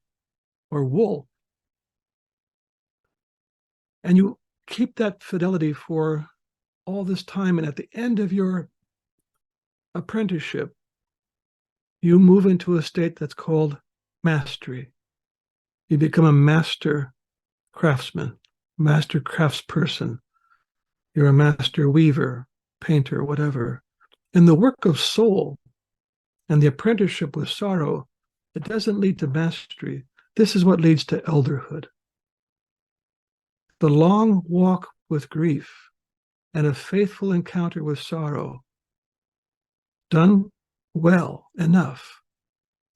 or wool. And you keep that fidelity for all this time. And at the end of your apprenticeship, you move into a state that's called mastery. You become a master craftsman, master craftsperson. You're a master weaver, painter, whatever. In the work of soul and the apprenticeship with sorrow, it doesn't lead to mastery. This is what leads to elderhood. The long walk with grief and a faithful encounter with sorrow, done well enough,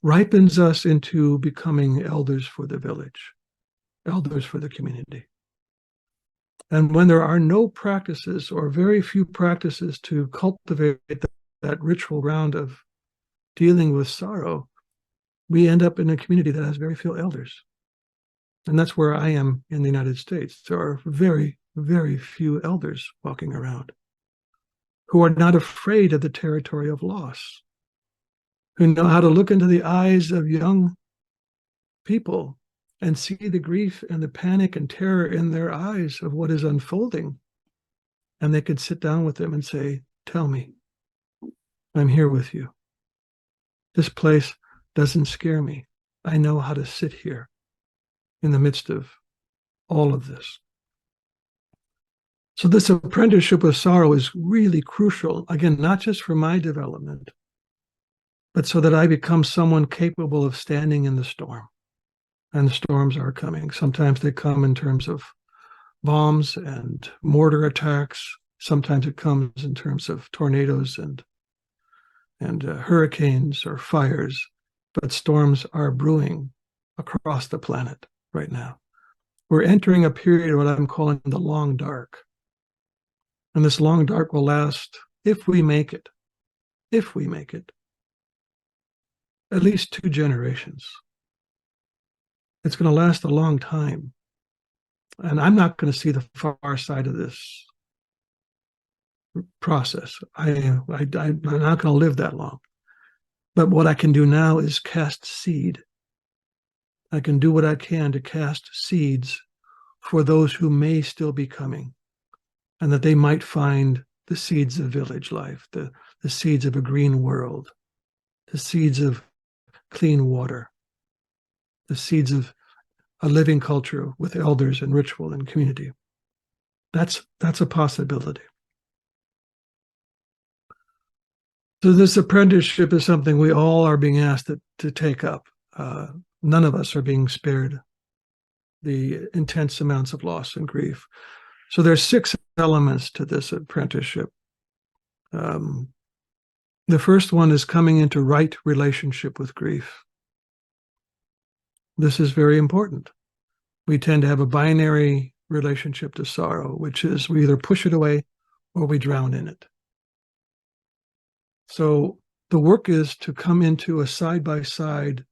ripens us into becoming elders for the village, elders for the community. And when there are no practices or very few practices to cultivate that ritual ground of dealing with sorrow, we end up in a community that has very few elders. And that's where I am in the United States. There are very, very few elders walking around who are not afraid of the territory of loss, who know how to look into the eyes of young people and see the grief and the panic and terror in their eyes of what is unfolding. And they could sit down with them and say, tell me, I'm here with you. This place doesn't scare me. I know how to sit here in the midst of all of this. So this apprenticeship with sorrow is really crucial, again, not just for my development, but so that I become someone capable of standing in the storm. And the storms are coming. Sometimes they come in terms of bombs and mortar attacks. Sometimes it comes in terms of tornadoes and hurricanes or fires. But storms are brewing across the planet right now. We're entering a period of what I'm calling the long dark. And this long dark will last, if we make it, at least 2 generations. It's going to last a long time. And I'm not going to see the far side of this process. I'm not going to live that long. But what I can do now is cast seed. I can do what I can to cast seeds for those who may still be coming, and that they might find the seeds of village life, the seeds of a green world, the seeds of clean water, the seeds of a living culture with elders and ritual and community. That's a possibility. So this apprenticeship is something we all are being asked to take up. None of us are being spared the intense amounts of loss and grief. So there's 6 elements to this apprenticeship. The first one is coming into right relationship with grief. This is very important. We tend to have a binary relationship to sorrow, which is we either push it away or we drown in it. So the work is to come into a side-by-side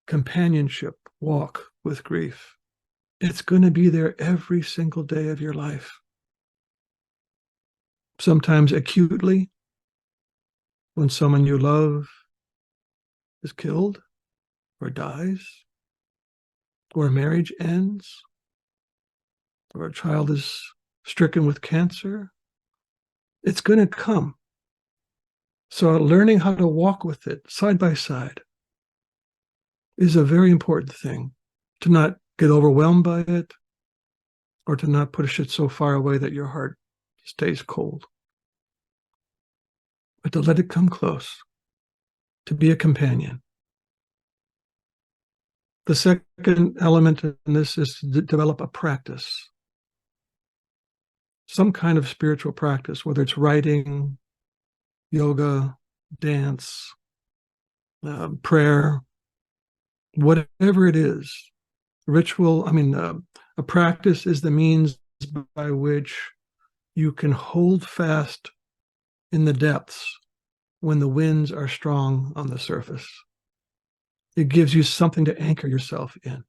companionship walk with grief. It's going to be there every single day of your life. Sometimes acutely, when someone you love is killed or dies, or a marriage ends, or a child is stricken with cancer. It's going to come. So learning how to walk with it side by side is a very important thing. To not get overwhelmed by it, or to not push it so far away that your heart stays cold. But to let it come close, to be a companion. The second element in this is to develop a practice. Some kind of spiritual practice, whether it's writing, yoga, dance, prayer, whatever it is. Ritual, a practice is the means by which you can hold fast in the depths when the winds are strong on the surface. It gives you something to anchor yourself in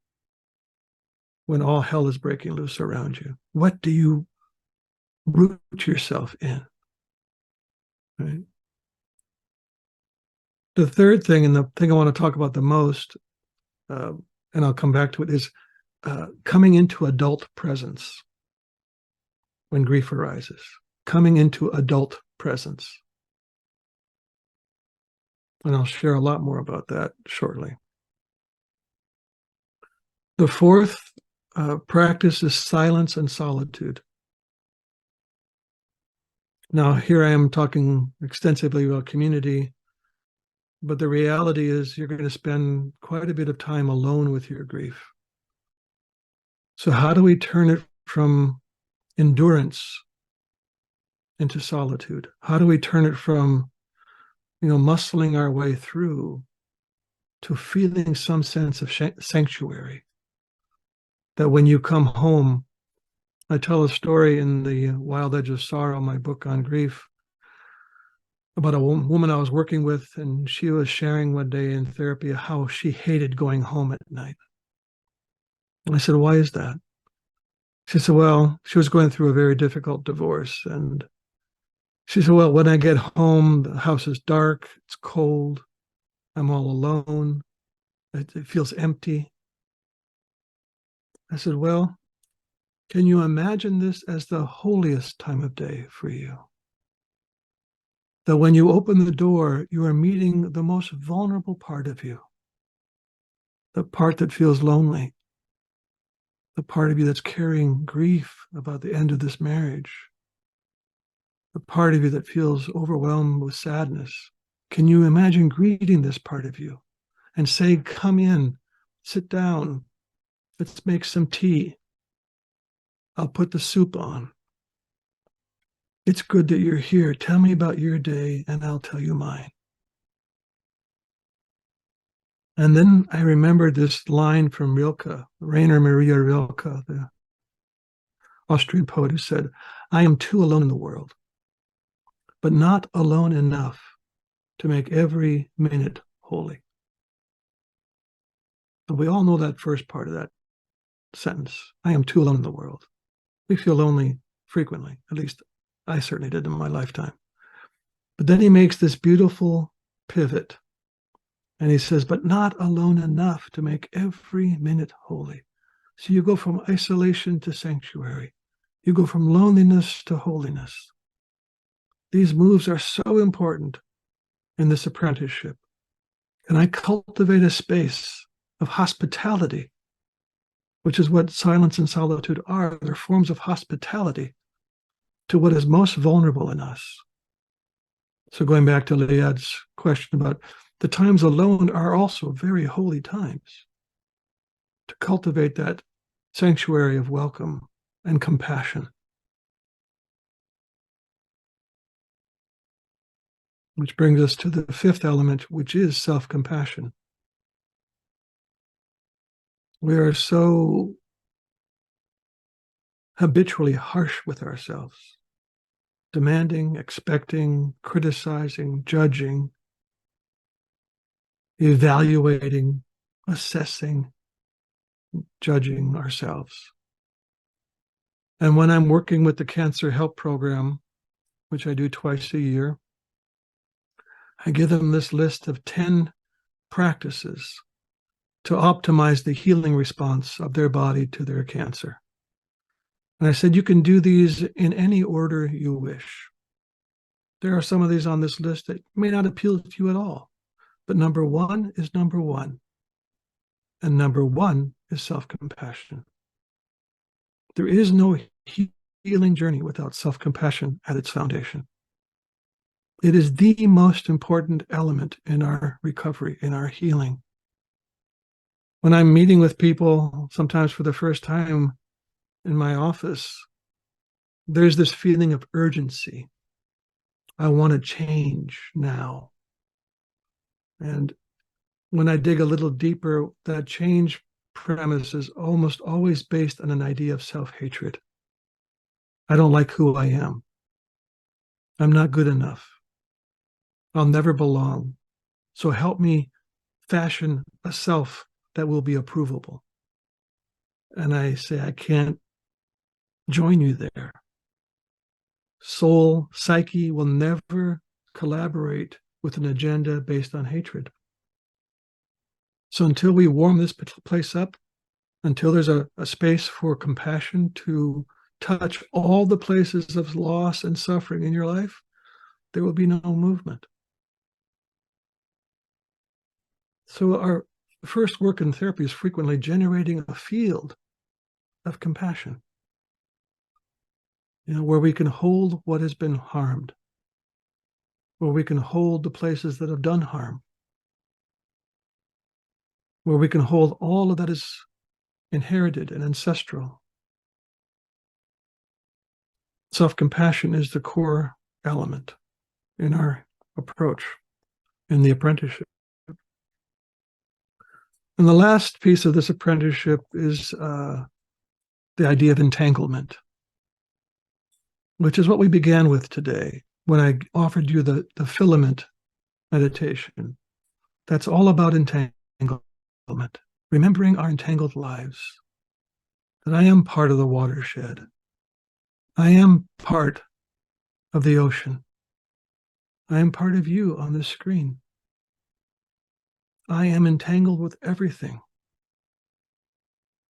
when all hell is breaking loose around you. What do you root yourself in? Right? The third thing, and the thing I want to talk about the most, and I'll come back to it, is coming into adult presence when grief arises. Coming into adult presence. And I'll share a lot more about that shortly. The fourth practice is silence and solitude. Now, here I am talking extensively about community, but the reality is you're going to spend quite a bit of time alone with your grief. So how do we turn it from endurance into solitude? How do we turn it from muscling our way through to feeling some sense of sanctuary? That when you come home, I tell a story in the Wild Edge of Sorrow, my book on grief, about a woman I was working with, and she was sharing one day in therapy how she hated going home at night. And I said, why is that? She said, well, she was going through a very difficult divorce, and she said, well, when I get home, the house is dark, it's cold, I'm all alone, it feels empty. I said, well, can you imagine this as the holiest time of day for you? That when you open the door, you are meeting the most vulnerable part of you, the part that feels lonely, the part of you that's carrying grief about the end of this marriage, the part of you that feels overwhelmed with sadness. Can you imagine greeting this part of you and say, come in, sit down, let's make some tea. I'll put the soup on. It's good that you're here. Tell me about your day and I'll tell you mine. And then I remembered this line from Rilke, Rainer Maria Rilke, the Austrian poet, who said, I am too alone in the world, but not alone enough to make every minute holy. And we all know that first part of that sentence. I am too alone in the world. We feel lonely frequently, at least I certainly did in my lifetime. But then he makes this beautiful pivot And he says, but not alone enough to make every minute holy. So you go from isolation to sanctuary. You go from loneliness to holiness. These moves are so important in this apprenticeship. And I cultivate a space of hospitality, which is what silence and solitude are. They're forms of hospitality to what is most vulnerable in us. So going back to Liad's question about the times alone are also very holy times to cultivate that sanctuary of welcome and compassion. Which brings us to the fifth element, which is self-compassion. We are so habitually harsh with ourselves, demanding, expecting, criticizing, judging, evaluating, assessing, judging ourselves. And when I'm working with the Cancer Help Program, which I do twice a year, I give them this list of 10 practices to optimize the healing response of their body to their cancer. And I said, you can do these in any order you wish. There are some of these on this list that may not appeal to you at all, but number one is number one. And number one is self-compassion. There is no healing journey without self-compassion at its foundation. It is the most important element in our recovery, in our healing. When I'm meeting with people, sometimes for the first time in my office, there's this feeling of urgency. I want to change now. And when I dig a little deeper, that change premise is almost always based on an idea of self-hatred. I don't like who I am. I'm not good enough. I'll never belong. So help me fashion a self that will be approvable. And I say, I can't join you there. Soul, psyche will never collaborate with an agenda based on hatred. So until we warm this place up, until there's a space for compassion to touch all the places of loss and suffering in your life, there will be no movement. So our first work in therapy is frequently generating a field of compassion, where we can hold what has been harmed, where we can hold the places that have done harm, where we can hold all of that is inherited and ancestral. Self-compassion is the core element in our approach in the apprenticeship. And the last piece of this apprenticeship is the idea of entanglement, which is what we began with today when I offered you the filament meditation. That's all about entanglement, remembering our entangled lives, that I am part of the watershed. I am part of the ocean. I am part of you on this screen. I am entangled with everything.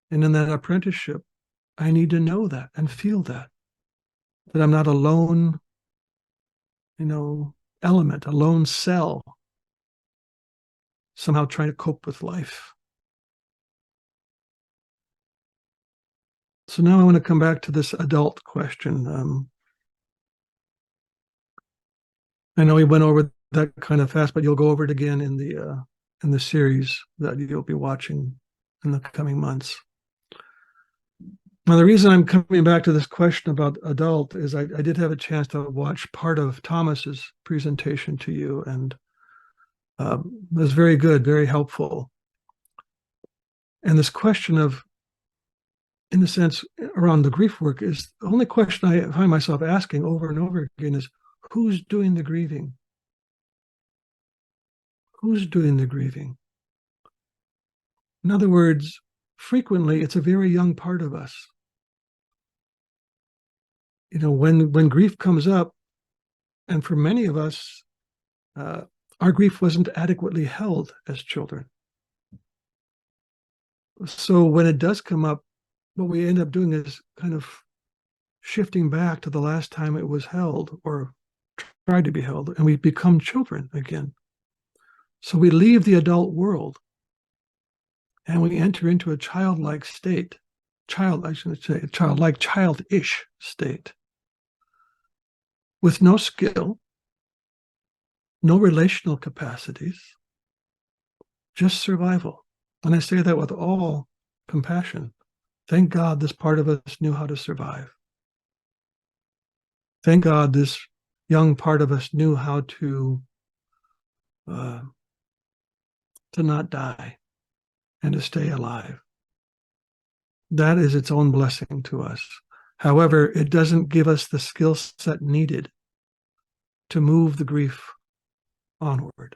And in that apprenticeship, I need to know that and feel that I'm not a lone, element, a lone cell, somehow trying to cope with life. So now I want to come back to this adult question. I know we went over that kind of fast, but you'll go over it again in the series that you'll be watching in the coming months. Now, the reason I'm coming back to this question about adult is I did have a chance to watch part of Thomas's presentation to you, and it was very good, very helpful. And this question of, in a sense, around the grief work is the only question I find myself asking over and over again is, who's doing the grieving? Who's doing the grieving? In other words, frequently it's a very young part of us. When grief comes up, and for many of us, our grief wasn't adequately held as children. So when it does come up, what we end up doing is kind of shifting back to the last time it was held or tried to be held, and we become children again. So we leave the adult world and we enter into a childlike state, childish state, with no skill, no relational capacities, just survival. And I say that with all compassion. Thank God this part of us knew how to survive. Thank God this young part of us knew how to not die and to stay alive. That is its own blessing to us. However, it doesn't give us the skill set needed to move the grief onward.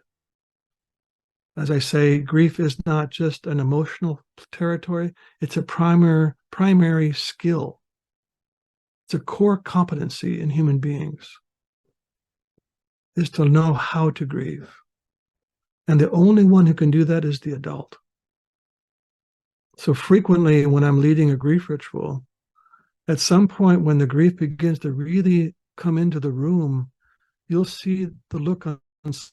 As I say, grief is not just an emotional territory, it's a primary skill. It's a core competency in human beings, is to know how to grieve. And the only one who can do that is the adult. So frequently when I'm leading a grief ritual, at some point when the grief begins to really come into the room, you'll see the look on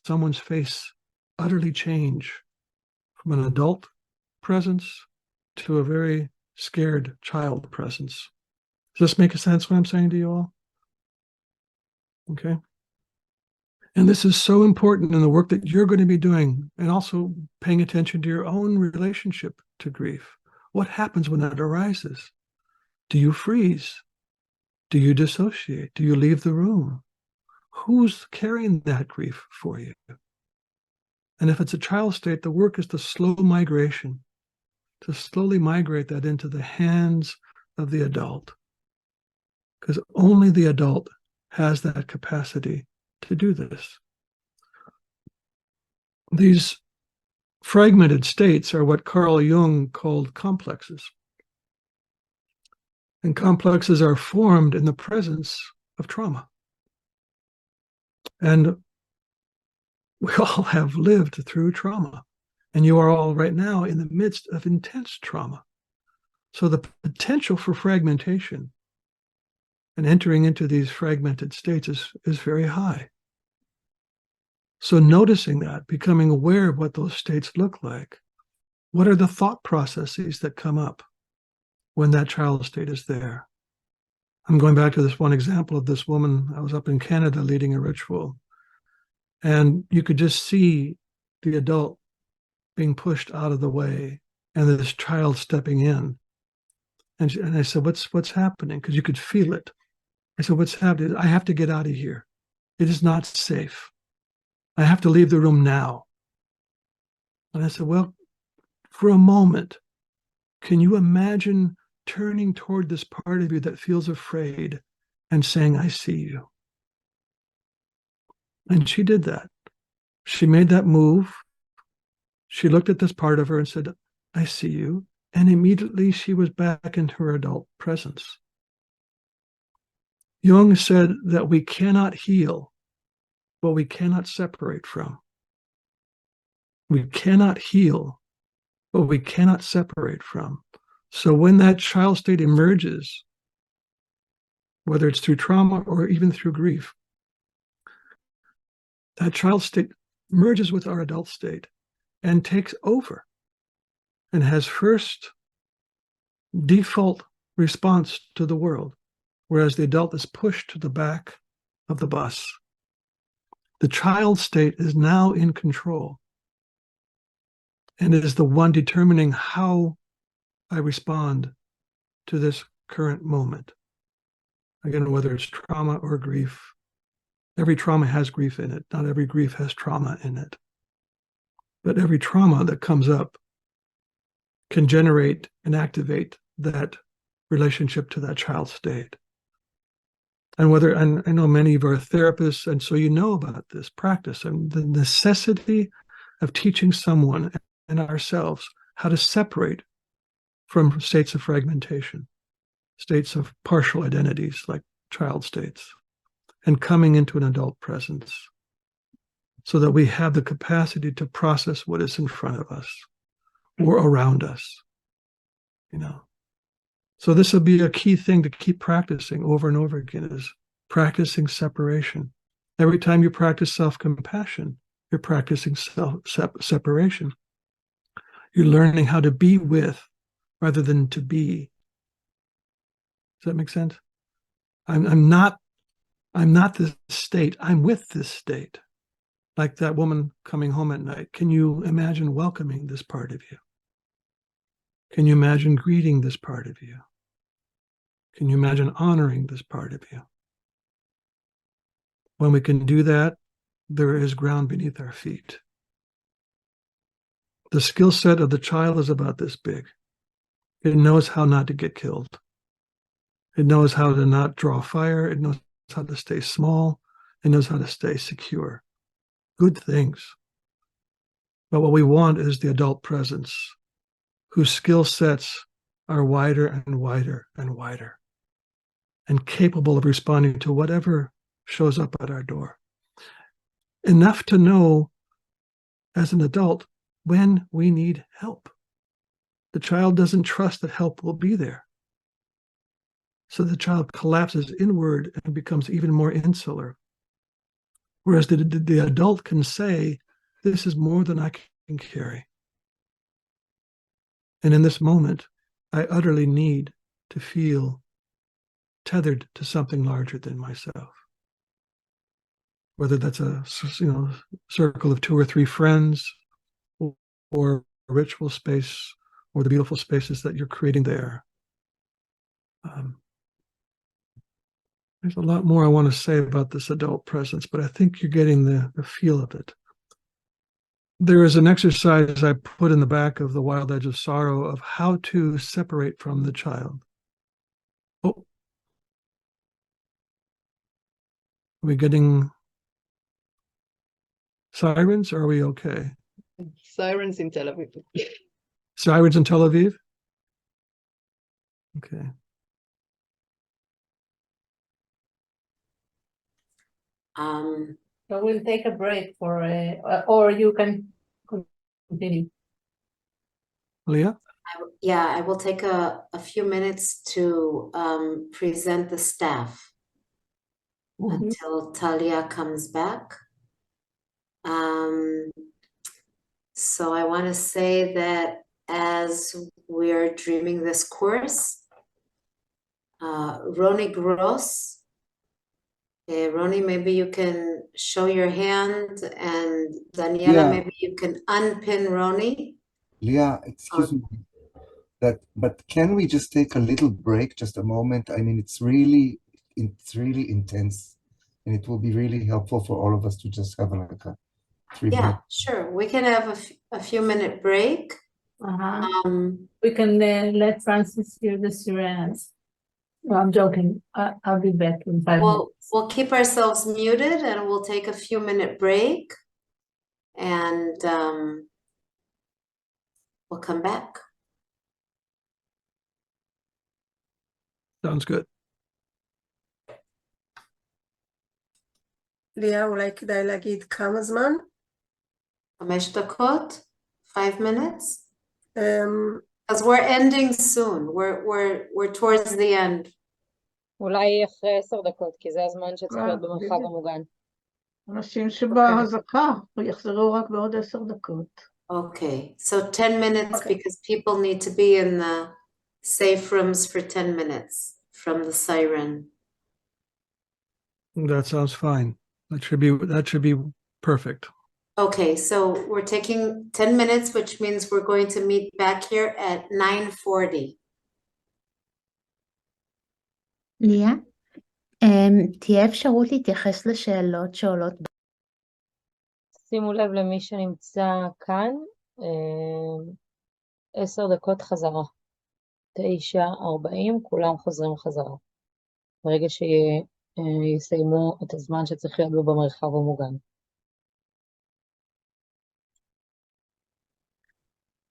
someone's face utterly change from an adult presence to a very scared child presence. Does this make sense what I'm saying to you all? Okay. And this is so important in the work that you're going to be doing, and also paying attention to your own relationship to grief. What happens when that arises? Do you freeze? Do you dissociate? Do you leave the room? Who's carrying that grief for you? And if it's a child state, the work is the slow migration, to slowly migrate that into the hands of the adult. Because only the adult has that capacity to do this. These fragmented states are what Carl Jung called complexes. And complexes are formed in the presence of trauma. And we all have lived through trauma. And you are all right now in the midst of intense trauma. So the potential for fragmentation and entering into these fragmented states is very high. So noticing that, becoming aware of what those states look like, what are the thought processes that come up when that child state is there? I'm going back to this one example of this woman. I was up in Canada leading a ritual, and you could just see the adult being pushed out of the way and this child stepping in. And I said, what's happening? Because you could feel it. I said, what's happening? I have to get out of here. It is not safe. I have to leave the room now. And I said, well, for a moment, can you imagine turning toward this part of you that feels afraid and saying, I see you? And she did that. She made that move. She looked at this part of her and said, I see you. And immediately she was back in her adult presence. Jung said that we cannot heal what we cannot separate from. We cannot heal what we cannot separate from. So when that child state emerges, whether it's through trauma or even through grief, that child state merges with our adult state and takes over and has first default response to the world, whereas the adult is pushed to the back of the bus. The child state is now in control, and it is the one determining how I respond to this current moment. Again, whether it's trauma or grief, every trauma has grief in it. Not every grief has trauma in it. But every trauma that comes up can generate and activate that relationship to that child state. And I know many of our therapists, and so you know about this practice and the necessity of teaching someone and ourselves how to separate from states of fragmentation, states of partial identities like child states, and coming into an adult presence. so that we have the capacity to process what is in front of us or around us, you know. So this will be a key thing to keep practicing over and over again, is practicing separation. Every time you practice self-compassion, you're practicing separation. You're learning how to be with rather than to be. Does that make sense? I'm not this state. I'm with this state. Like that woman coming home at night. Can you imagine welcoming this part of you? Can you imagine greeting this part of you? Can you imagine honoring this part of you? When we can do that, there is ground beneath our feet. The skill set of the child is about this big. It knows how not to get killed. It knows how to not draw fire. It knows how to stay small. It knows how to stay secure. Good things. But what we want is the adult presence, whose skill sets are wider and wider and wider, and capable of responding to whatever shows up at our door. Enough to know, as an adult, when we need help. The child doesn't trust that help will be there. So the child collapses inward and becomes even more insular. Whereas the adult can say, this is more than I can carry. And in this moment, I utterly need to feel tethered to something larger than myself. Whether that's a circle of 2 or 3 friends, or a ritual space, or the beautiful spaces that you're creating there. There's a lot more I want to say about this adult presence, but I think you're getting the feel of it. There is an exercise I put in the back of the Wild Edge of Sorrow of how to separate from the child. Oh, are we getting sirens, or are we okay? Sirens in Tel Aviv. Sirens in Tel Aviv? Okay. So we'll take a break for, or you can continue. Leah? I will take a few minutes to present the staff until Talia comes back. So I want to say that as we're dreaming this course, Roni Gross, Roni, maybe you can show your hand, and Daniela, maybe you can unpin Roni. Leah, excuse me, but can we just take a little break, just a moment? I mean, it's really intense, and it will be really helpful for all of us to just have like a 3 minute. Yeah, sure. We can have a few minute break. We can let Francis hear the sirens. No, I'm joking. I'll be back in 5 minutes. We'll keep ourselves muted and we'll take a few minute break, and we'll come back. Sounds good. ליה, אולי כדאי להגיד כמה זמן? 5 דקות? 5 minutes? Because we're ending soon. We're towards the end. אולי אחרי 10 דקות, כי זה הזמן שצריך להיות במרחב המוגן. אנשים שבהזקה יחזרו רק בעוד 10 דקות. Okay, so 10 minutes because people need to be in the safe rooms for 10 minutes from the siren. That sounds fine. That should be perfect. Okay, so we're taking 10 minutes, which means we're going to meet back here at 9:40. ליה, תהיה אפשרות להתייחס לשאלות שעולות. שימו לב למי שנמצא כאן, 10 דקות חזרה, 9:40, כולם חוזרים חזרה. ברגע שיסיימו את הזמן שצריך להיות בו במרחב המוגן.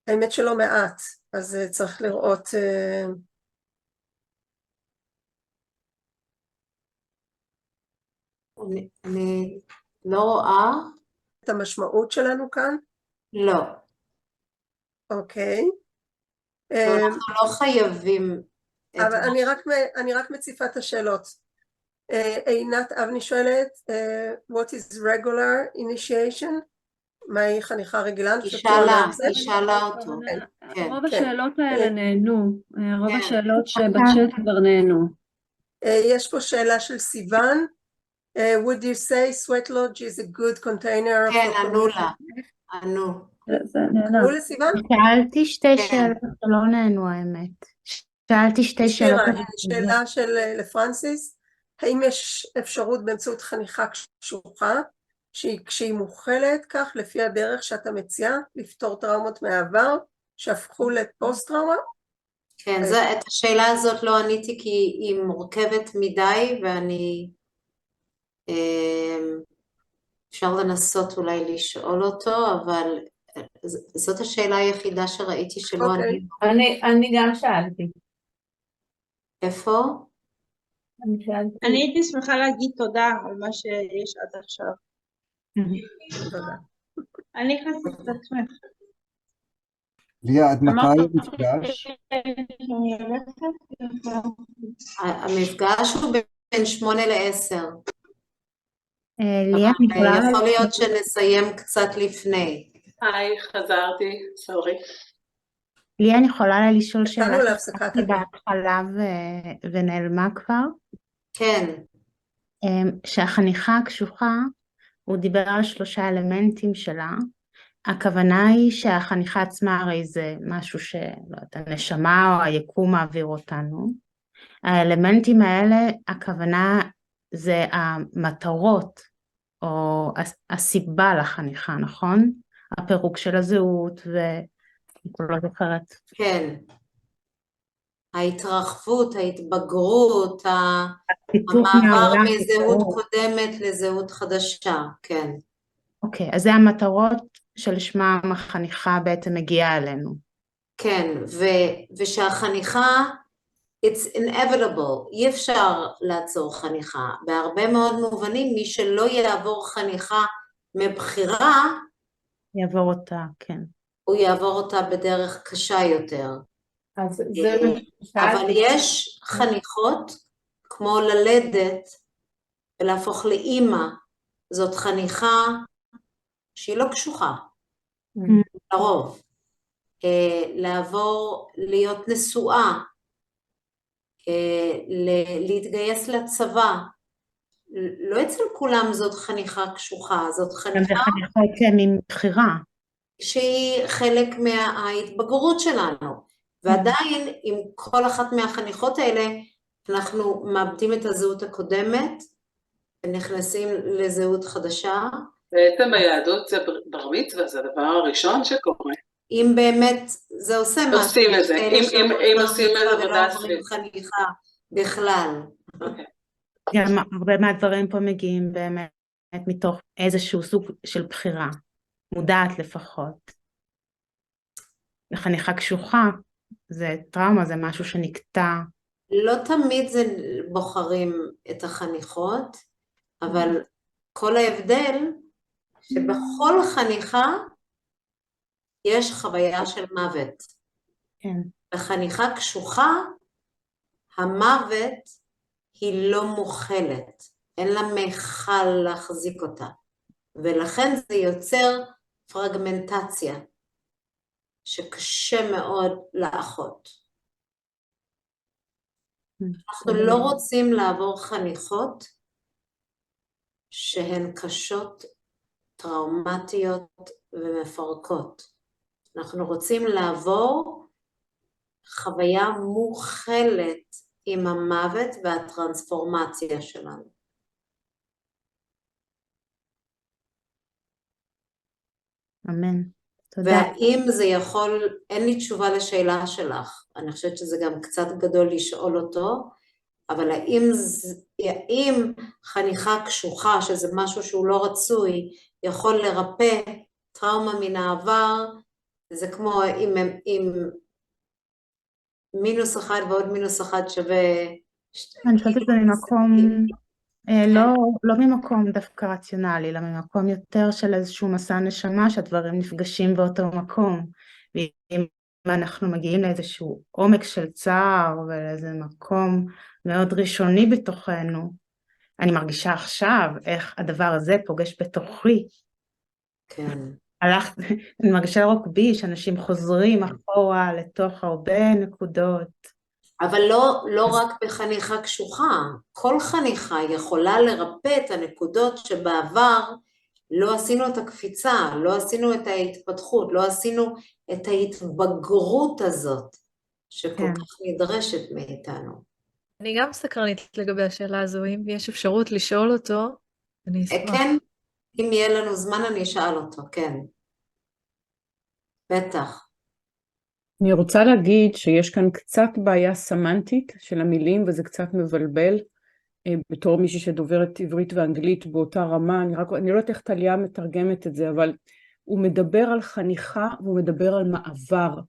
האמת שלא מעט, אז צריך לראות... אני לא רואה. את המשמעות שלנו כאן? לא. אוקיי. אנחנו לא חייבים. אבל אני רק מציפה את השאלות. עינת אבני שואלת, what is regular initiation? מהי חניכה רגילה? היא שאלה אותו. רוב השאלות האלה נענו, רוב השאלות שבצ'אט כבר נענו. יש פה שאלה של סיוון, would you say sweat lodge is a good container? כן, ענו לה, ענו. ענו לסיוון? שאלתי שתי שאלות שלא נענו האמת. שאלתי שתי שאלות. שאלה של לפרנסיס, האם יש אפשרות באמצעות חניכה קשוחה, כשהיא מוכלת כך לפי הדרך שאתה מציע, לפתור טראומות מהעבר שהפכו לפוסט טראומה? כן, את השאלה הזאת לא עניתי כי היא מורכבת מדי, ואני אפשר לנסות אולי לשאול אותו, אבל זאת השאלה היחידה שראיתי שלא עניתי. אני גם שאלתי. איפה? אני הייתי שמחה להגיד תודה על מה שיש עד עכשיו. תודה. אני חסית את עצמך. ליה, עד מתי המפגש? המפגש הוא בין 8 ל-10. ליה, יכול להיות שנסיים קצת לפני. היי, חזרתי, סורי. ליה, אני יכולה לשאול שאלה נתנו להפסקת בהתחלה ונעלמה כבר? כן. שהחניכה הקשוחה, הוא דיבר על 3 אלמנטים שלה. הכוונה היא שהחניכה עצמה הרי זה משהו שלא יודעת, הנשמה או היקום מעביר אותנו. האלמנטים האלה, הכוונה זה המטרות או הסיבה לחניכה, נכון? הפירוק של הזהות לא זוכרת. כן. ההתרחבות, ההתבגרות, המעבר מזהות קודמת לזהות חדשה, כן. אוקיי, אז זה המטרות שלשמה החניכה בעצם מגיעה אלינו. כן, ושהחניכה, it's inevitable, אי אפשר לעצור חניכה. בהרבה מאוד מובנים, מי שלא יעבור חניכה מבחירה, יעבור אותה, כן. הוא יעבור אותה בדרך קשה יותר. אבל יש חניכות, כמו ללדת ולהפוך לאימא, זאת חניכה שהיא לא קשוחה, לרוב. לעבור להיות נשואה, להתגייס לצבא, לא אצל כולם זאת חניכה קשוחה, זאת חניכה... זה חניכות מבחירה. שהיא חלק מההתבגרות שלנו, ועדיין עם כל אחת מהחניכות האלה, אנחנו מאבדים את הזהות הקודמת, ונכנסים לזהות חדשה. בעצם היהדות זה בר מצווה, זה הדבר הראשון שקורה. אם באמת זה עושה משהו. עושים את זה, אם עושים את זה ולא עוברים חניכה בכלל. גם הרבה מהדברים פה מגיעים באמת מתוך איזשהו סוג של בחירה, מודעת לפחות. לחניכה קשוחה, זה טראומה, זה משהו שנקטע. לא תמיד זה בוחרים את החניכות, אבל כל ההבדל שבכל חניכה יש חוויה של מוות. כן. בחניכה קשוחה, המוות היא לא מוכלת, אין לה מיכל להחזיק אותה, ולכן זה יוצר פרגמנטציה, שקשה מאוד לאחות. אנחנו לא רוצים לעבור חניכות שהן קשות, טראומטיות ומפרקות. אנחנו רוצים לעבור חוויה מוכלת עם המוות והטרנספורמציה שלנו. אמן. תודה. והאם זה יכול, אין לי תשובה לשאלה שלך, אני חושבת שזה גם קצת גדול לשאול אותו, אבל האם חניכה קשוחה, שזה משהו שהוא לא רצוי, יכול לרפא טראומה מן העבר, זה כמו אם -1 ועוד -1 שווה... אני חושבת שזה ממקום לא ממקום דווקא רציונלי, אלא ממקום יותר של איזשהו מסע נשמה שהדברים נפגשים באותו מקום. ואם אנחנו מגיעים לאיזשהו עומק של צער ולאיזה מקום מאוד ראשוני בתוכנו, אני מרגישה עכשיו איך הדבר הזה פוגש בתוכי. כן. אני מרגישה לא רק בי, שאנשים חוזרים אחורה לתוך הרבה נקודות. אבל לא רק בחניכה קשוחה, כל חניכה יכולה לרפא את הנקודות שבעבר לא עשינו את הקפיצה, לא עשינו את ההתפתחות, לא עשינו את ההתבגרות הזאת, שכל כך נדרשת מאיתנו. אני גם סקרנית לגבי השאלה הזו, אם יש אפשרות לשאול אותו, אני אשמח. כן, אם יהיה לנו זמן אני אשאל אותו, כן. בטח. אני רוצה להגיד שיש כאן קצת בעיה סמנטית של המילים, וזה קצת מבלבל, בתור מישהי שדוברת עברית ואנגלית באותה רמה, אני לא יודעת איך טליה מתרגמת את זה, אבל הוא מדבר על חניכה והוא מדבר על מעבר.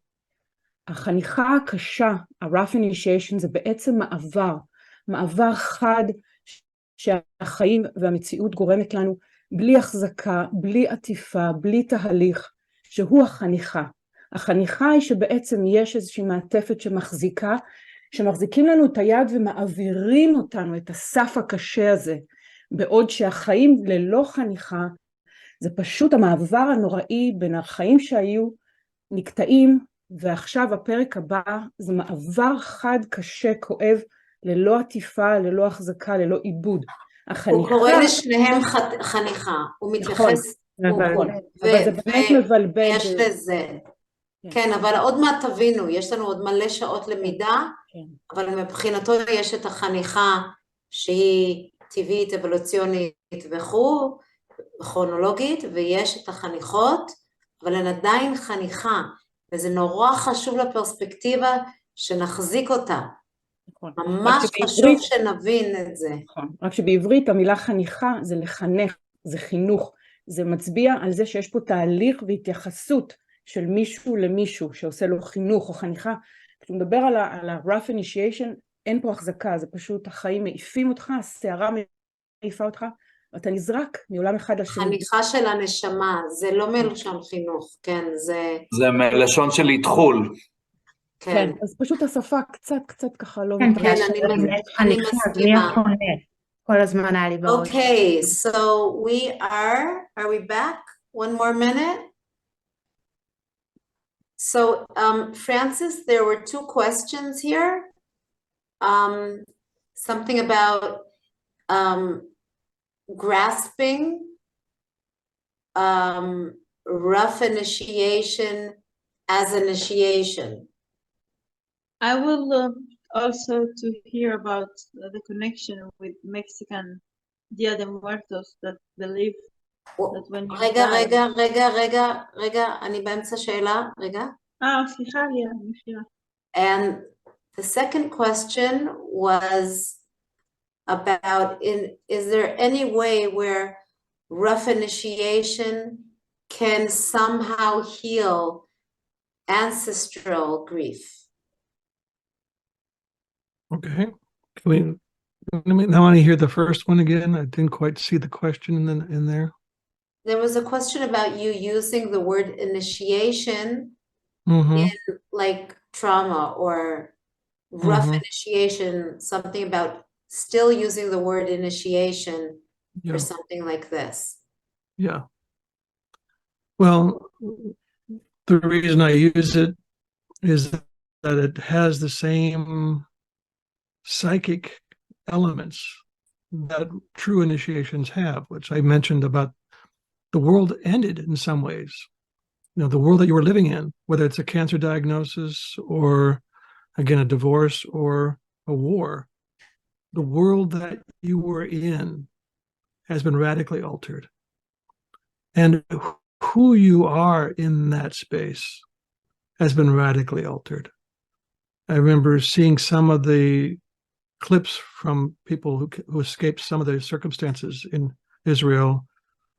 החניכה הקשה, ה-rough initiation, זה בעצם מעבר חד שהחיים והמציאות גורמת לנו בלי החזקה, בלי עטיפה, בלי תהליך, שהוא החניכה. החניכה היא שבעצם יש איזושהי מעטפת שמחזיקים לנו את היד ומעבירים אותנו את הסף הקשה הזה, בעוד שהחיים ללא חניכה, זה פשוט המעבר הנוראי בין החיים שהיו נקטעים, ועכשיו הפרק הבא זה מעבר חד קשה כואב, ללא עטיפה, ללא החזקה, ללא עיבוד. הוא קורא לשניהם חניכה, הוא מתייחס, נכון, אבל זה באמת מבלבל. יש לזה. כן, אבל עוד מעט תבינו, יש לנו עוד מלא שעות למידה, אבל מבחינתו יש את החניכה שהיא טבעית, אבולוציונית וכו', כרונולוגית, ויש את החניכות, אבל הן עדיין חניכה, וזה נורא חשוב לפרספקטיבה שנחזיק אותה. ממש חשוב שנבין את זה. רק שבעברית המילה חניכה זה לחנך, זה חינוך, זה מצביע על זה שיש פה תהליך והתייחסות של מישהו למישהו שעושה לו חינוך או חניכה. כשאתה מדבר על ה-rough initiation, אין פה החזקה, זה פשוט החיים מעיפים אותך, השערה מעיפה אותך, ואתה נזרק מעולם אחד לשני. חניכה של הנשמה, זה לא מלשון חינוך, כן, זה מלשון של התחול. כן, אז פשוט השפה קצת ככה לא... כן, אני מסכימה. כל הזמן היה לי בראש. Okay, so are we back? One more minute? So, Francis, there were two questions here. Something about grasping, rough initiation as initiation. I will also to hear about the connection with Mexican Dia de Muertos that believe that when you רגע, אני באמצע שאלה, רגע. סליחה, לייה, מחילה. And the second question was about, is there any way where rough initiation can somehow heal ancestral grief? Okay. Now I want to hear the first one again. I didn't quite see the question in there. There was a question about you using the word initiation in like trauma or rough initiation, something about still using the word initiation for something like this. Yeah. Well, the reason I use it is that it has the same psychic elements that true initiations have, which I mentioned about the world ended in some ways. You know, the world that you were living in, whether it's a cancer diagnosis or, again, a divorce or a war, the world that you were in has been radically altered. And who you are in that space has been radically altered. I remember seeing some of the clips from people who escaped some of the circumstances in Israel.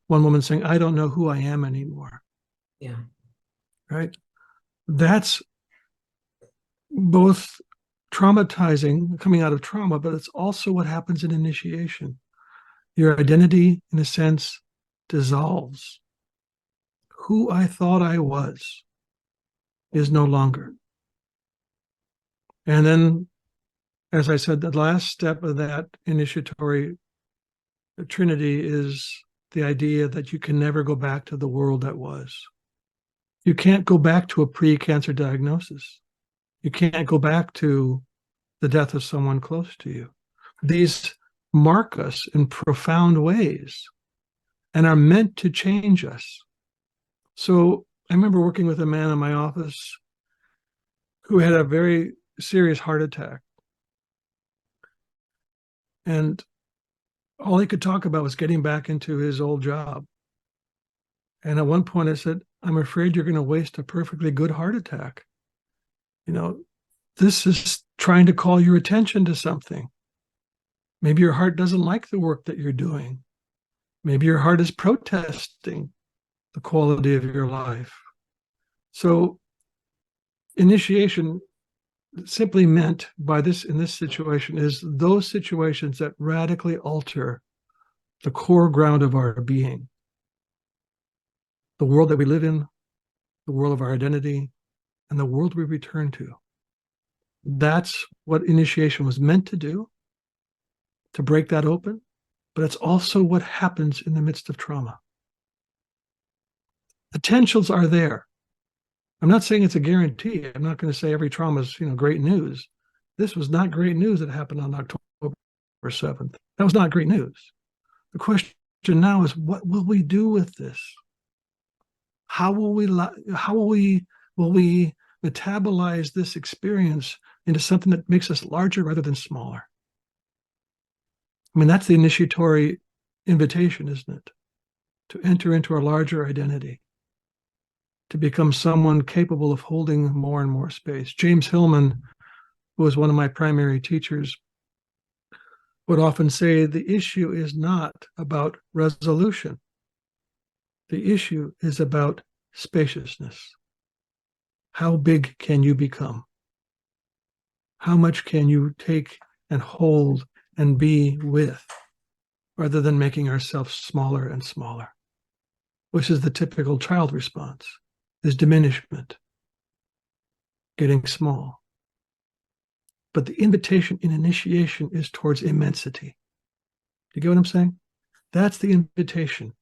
One woman saying, I don't know who I am anymore. Yeah. Right? That's both traumatizing, coming out of trauma, but it's also what happens in initiation. Your identity, in a sense, dissolves. Who I thought I was is no longer. And then, as I said, the last step of that initiatory trinity is the idea that you can never go back to the world that was. You can't go back to a pre-cancer diagnosis. You can't go back to the death of someone close to you. These mark us in profound ways and are meant to change us. So I remember working with a man in my office who had a very serious heart attack. And all he could talk about was getting back into his old job. And at one point I said, I'm afraid you're going to waste a perfectly good heart attack. You know, this is trying to call your attention to something. Maybe your heart doesn't like the work that you're doing. Maybe your heart is protesting the quality of your life. So initiation simply meant by this, in this situation, is those situations that radically alter the core ground of our being. The world that we live in, the world of our identity, and the world we return to. That's what initiation was meant to do, to break that open, but it's also what happens in the midst of trauma. Potentials are there. I'm not saying it's a guarantee. I'm not going to say every trauma is, great news. This was not great news that happened on October 7th. That was not great news. The question now is, what will we do with this? How will we metabolize this experience into something that makes us larger rather than smaller? I mean, that's the initiatory invitation, isn't it? To enter into our larger identity, to become someone capable of holding more and more space. James Hillman, who was one of my primary teachers, would often say the issue is not about resolution. The issue is about spaciousness. How big can you become? How much can you take and hold and be with, rather than making ourselves smaller and smaller, which is the typical child response, is diminishment, getting small. But the invitation in initiation is towards immensity. You get what I'm saying? That's the invitation,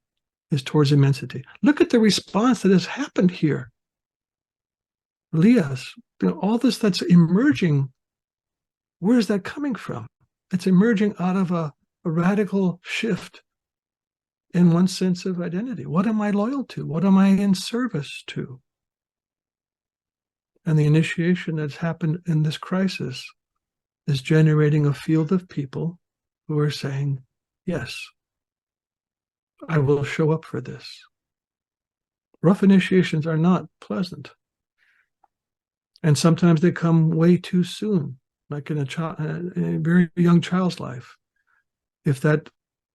is towards immensity. Look at the response that has happened here. Liya's, all this that's emerging, where is that coming from? It's emerging out of a radical shift in one's sense of identity. What am I loyal to? What am I in service to? And the initiation that's happened in this crisis is generating a field of people who are saying, yes, I will show up for this. Rough initiations are not pleasant. And sometimes they come way too soon, like in a very young child's life. If that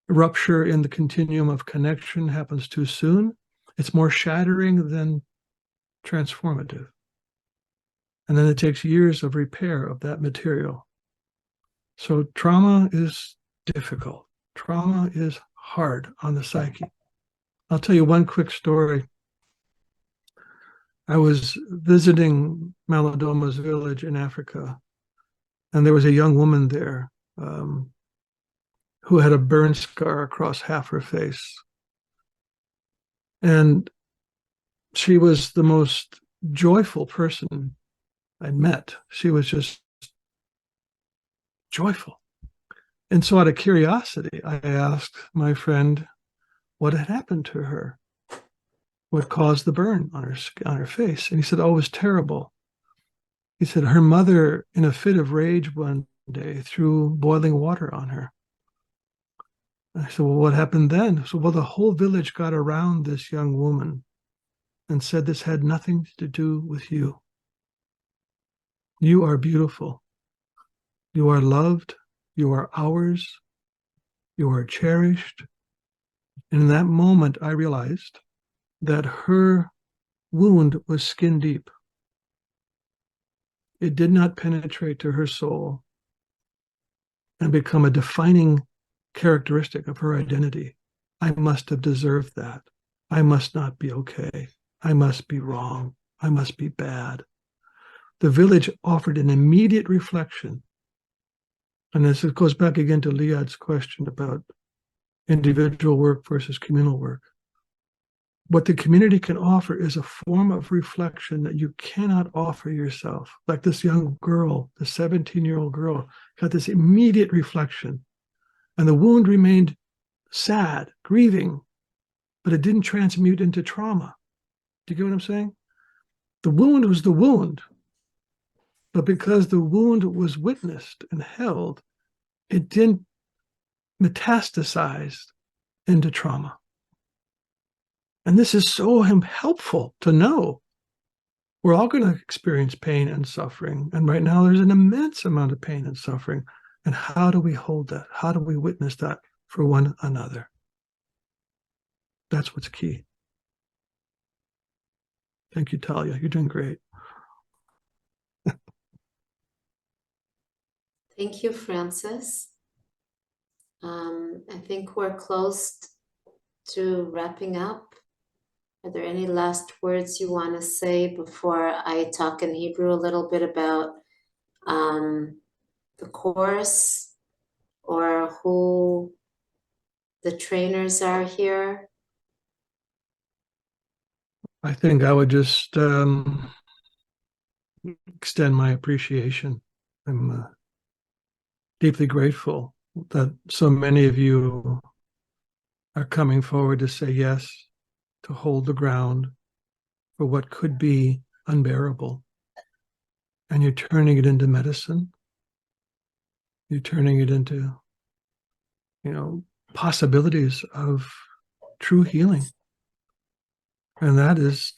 rupture in the continuum of connection happens too soon, it's more shattering than transformative. And then it takes years of repair of that material. So trauma is difficult. Trauma is hard on the psyche. I'll tell you one quick story. I was visiting Maladoma's village in Africa, and there was a young woman there who had a burn scar across half her face. And she was the most joyful person I'd met. She was just joyful. And so out of curiosity, I asked my friend what had happened to her, what caused the burn on her face. And he said, oh, it was terrible. He said her mother, in a fit of rage one day, threw boiling water on her. I said, well, what happened then? So, well, the whole village got around this young woman and said, this had nothing to do with you. You are beautiful. You are loved. You are ours. You are cherished. And in that moment, I realized that her wound was skin deep. It did not penetrate to her soul and become a defining characteristic of her identity. I must have deserved that. I must not be okay. I must be wrong. I must be bad. The village offered an immediate reflection. And this goes back again to Liad's question about individual work versus communal work. What the community can offer is a form of reflection that you cannot offer yourself. Like this young girl, the 17-year-old girl, got this immediate reflection. And the wound remained sad, grieving, but it didn't transmute into trauma. Do you get what I'm saying? The wound was the wound. But because the wound was witnessed and held, it didn't metastasize into trauma. And this is so helpful to know. We're all going to experience pain and suffering. And right now there's an immense amount of pain and suffering. And how do we hold that? How do we witness that for one another? That's what's key. Thank you, Talia. You're doing great. Thank you, Francis. I think we're close to wrapping up. Are there any last words you want to say before I talk in Hebrew a little bit about the course or who the trainers are here? I think I would just extend my appreciation. I'm deeply grateful that so many of you are coming forward to say yes, to hold the ground for what could be unbearable. And you're turning it into medicine. You're turning it into, possibilities of true healing. And that is,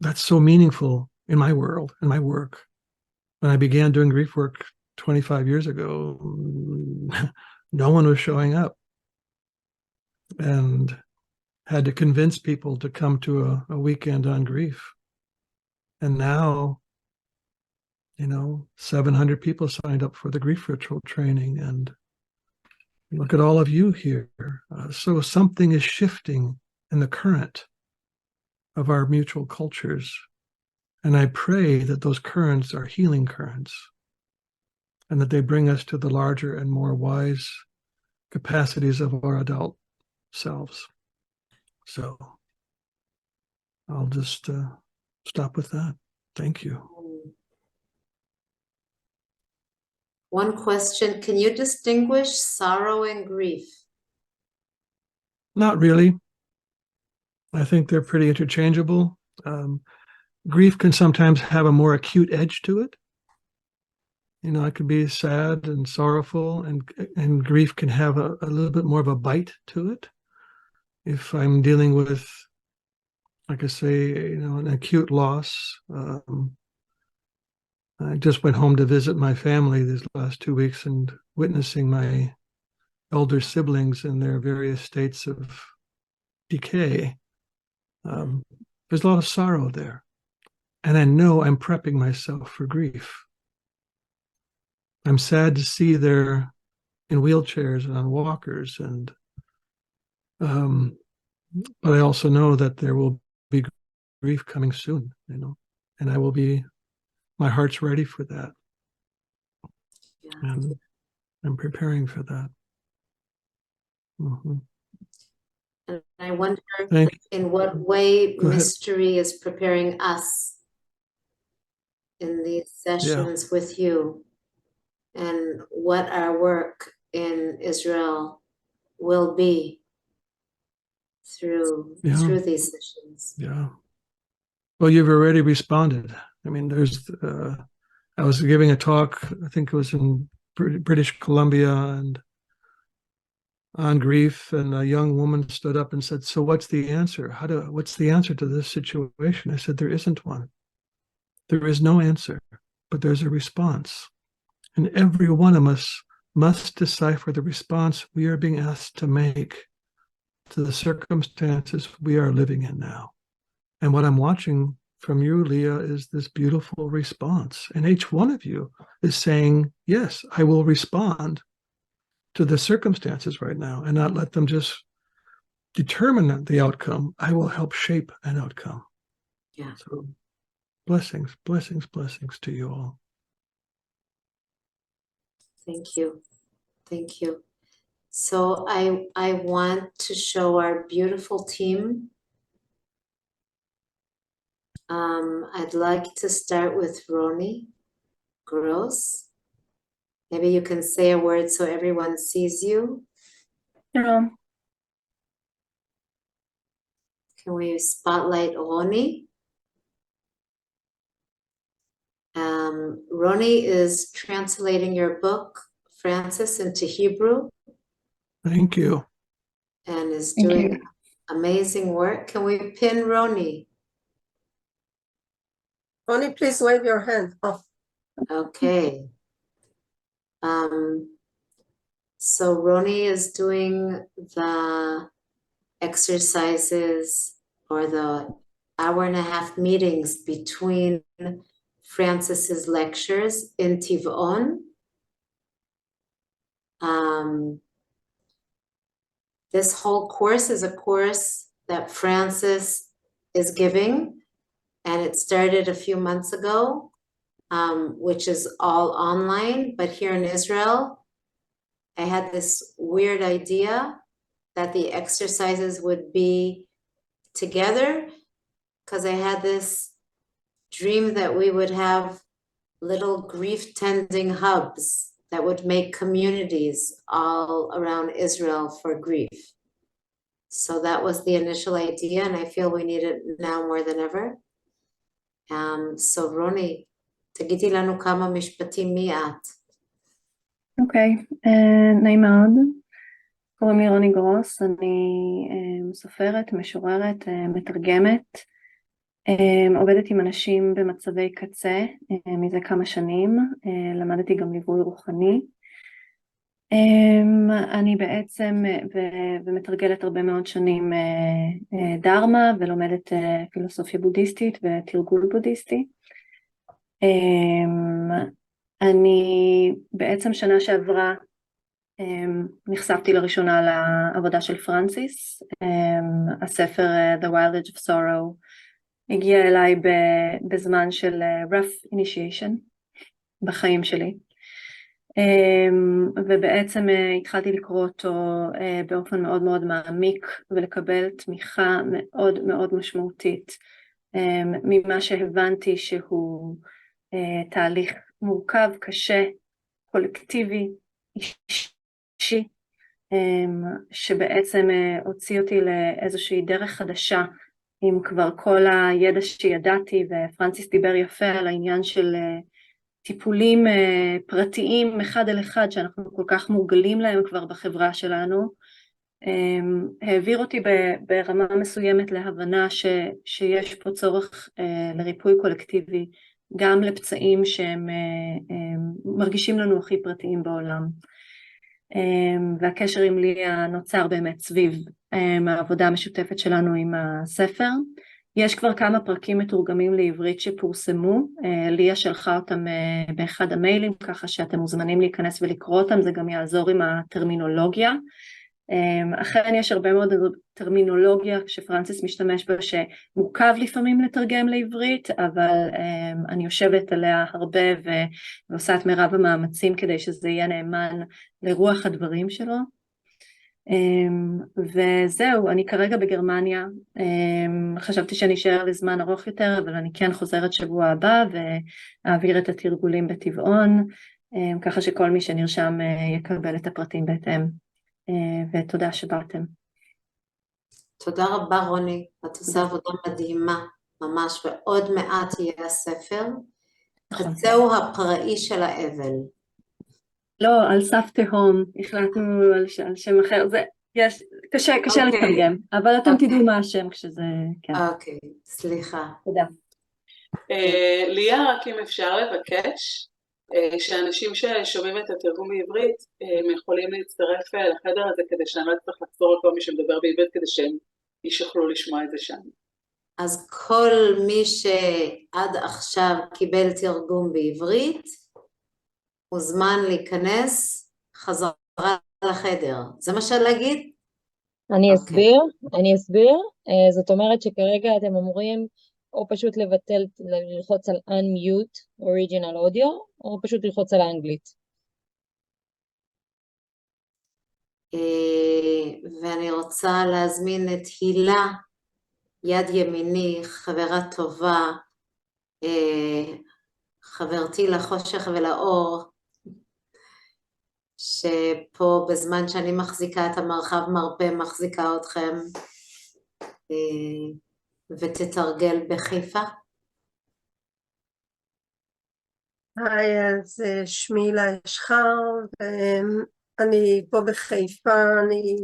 that's so meaningful in my world, in my work. When I began doing grief work 25 years ago, no one was showing up, and had to convince people to come to a weekend on grief. And now, 700 people signed up for the grief ritual training, and look at all of you here. So something is shifting in the current of our mutual cultures. And I pray that those currents are healing currents, and that they bring us to the larger and more wise capacities of our adult selves. So I'll just stop with that. Thank you. One question, can you distinguish sorrow and grief? Not really. I think they're pretty interchangeable. Grief can sometimes have a more acute edge to it. It could be sad and sorrowful, and grief can have a little bit more of a bite to it. If I'm dealing with, like I say, an acute loss. I just went home to visit my family these last 2 weeks, and witnessing my elder siblings in their various states of decay. There's a lot of sorrow there. And I know I'm prepping myself for grief. I'm sad to see they're in wheelchairs and on walkers, and but I also know that there will be grief coming soon, and I will be, my heart's ready for that. Yeah. And I'm preparing for that. Mm-hmm. And I wonder in what way mystery is preparing us in these sessions with you, and what our work in Israel will be through these sessions. Yeah. Well, you've already responded. I mean, I was giving a talk, I think it was in British Columbia, and on grief, and a young woman stood up and said, "So what's the answer? What's the answer to this situation?" I said, "There isn't one. There is no answer, but there's a response. And every one of us must decipher the response we are being asked to make to the circumstances we are living in now." And what I'm watching from you, Leah, is this beautiful response. And each one of you is saying, yes, I will respond to the circumstances right now and not let them just determine the outcome. I will help shape an outcome. Yeah. So blessings, blessings, blessings to you all. Thank you. Thank you. So I want to show our beautiful team. I'd like to start with Roni Gross. Maybe you can say a word so everyone sees you. Shalom. Can we spotlight Roni? Roni is translating your book, Francis, into Hebrew. Thank you. And is Thank doing you. amazing work. Can we pin Roni? Ronnie, please wave your hand off. Okay. So Roni is doing the exercises or the hour-and-a-half meetings between Francis's lectures in Tivon. This whole course is a course that Francis is giving, and it started a few months ago, which is all online. But here in Israel, I had this weird idea that the exercises would be together, because I had this dream that we would have little grief tending hubs that would make communities all around Israel for grief. So that was the initial idea, and I feel we need it now more than ever. So Roni, תגידי לנו כמה משפטים מי את. אוקיי, נעים מאוד. קוראים לי רוני גרוס, אני סופרת, משוררת, מתרגמת, עובדת עם אנשים במצבי קצה מזה כמה שנים, למדתי גם ליווי רוחני. אני בעצם ומתרגלת הרבה מאוד שנים דרמה ולומדת פילוסופיה בודהיסטית ותרגול בודהיסטי. אני בעצם שנה שעברה נחשפתי לראשונה לעבודה של פרנסיס, הספר The Wild Edge of Sorrow הגיע אליי בזמן של rough initiation בחיים שלי, ובעצם התחלתי לקרוא אותו באופן מאוד מאוד מעמיק ולקבל תמיכה מאוד מאוד משמעותית ממה שהבנתי שהוא תהליך מורכב, קשה, קולקטיבי, אישי, שבעצם הוציא אותי לאיזושהי דרך חדשה עם כבר כל הידע שידעתי, ופרנסיס דיבר יפה על העניין של טיפולים פרטיים אחד על אחד שאנחנו כל כך מורגלים להם כבר בחברה שלנו. העביר אותי ברמה מסוימת להבנה שיש פה צורך לריפוי קולקטיבי, גם לפצעים שהם מרגישים לנו הכי פרטיים בעולם. והקשר עם ליה נוצר באמת סביב העבודה המשותפת שלנו עם הספר. יש כבר כמה פרקים מתורגמים לעברית שפורסמו, ליה שלחה אותם באחד המיילים, ככה שאתם מוזמנים להיכנס ולקרוא אותם, זה גם יעזור עם הטרמינולוגיה. אכן יש הרבה מאוד טרמינולוגיה שפרנסיס משתמש בה שמורכב לפעמים לתרגם לעברית, אבל אני יושבת עליה הרבה ועושה את מירב המאמצים כדי שזה יהיה נאמן לרוח הדברים שלו. וזהו, אני כרגע בגרמניה, חשבתי שאני אשאר לזמן ארוך יותר, אבל אני כן חוזרת שבוע הבא ואעביר את התרגולים בטבעון, ככה שכל מי שנרשם יקבל את הפרטים בהתאם. ותודה שבאתם. תודה רבה רוני, את עושה עבודה מדהימה ממש, ועוד מעט יהיה הספר. קצהו הפראי של האבל. לא, על סף תהום, החלטנו על שם אחר, זה קשה לתרגם, אבל אתם תדעו מה השם כשזה, כן. אוקיי, סליחה. תודה. ליה, רק אם אפשר לבקש, שאנשים ששומעים את התרגום בעברית, הם יכולים להצטרף לחדר הזה כדי שאני לא אצטרך לחזור על כל מי שמדבר בעברית, כדי שהם ישוכלו לשמוע את זה שם. אז כל מי שעד עכשיו קיבל תרגום בעברית, מוזמן להיכנס חזרה לחדר. זה מה שאני להגיד? אני אסביר. זאת אומרת שכרגע אתם אמורים או פשוט ללחוץ על unmute original audio, או פשוט ללחוץ על האנגלית. ואני רוצה להזמין את הילה, יד ימיני, חברה טובה, חברתי לחושך ולאור, שפה בזמן שאני מחזיקה את המרחב מרפא, מחזיקה אתכם, ותתרגל בחיפה. היי, אז שמי לייה שחר, אני פה בחיפה, אני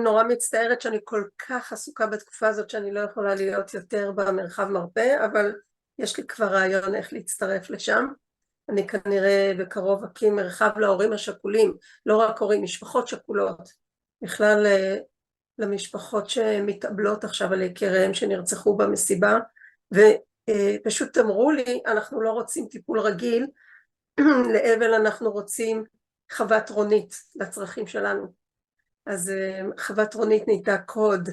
נורא מצטערת שאני כל כך עסוקה בתקופה הזאת שאני לא יכולה להיות יותר במרחב מרפא, אבל יש לי כבר רעיון איך להצטרף לשם. אני כנראה בקרוב אקים מרחב להורים השכולים, לא רק הורים, משפחות שכולות, בכלל למשפחות שמתאבלות עכשיו על יקיריהם שנרצחו במסיבה, ופשוט אמרו לי, אנחנו לא רוצים טיפול רגיל לאבל, אנחנו רוצים חוות רונית לצרכים שלנו. אז חוות רונית נהייתה קוד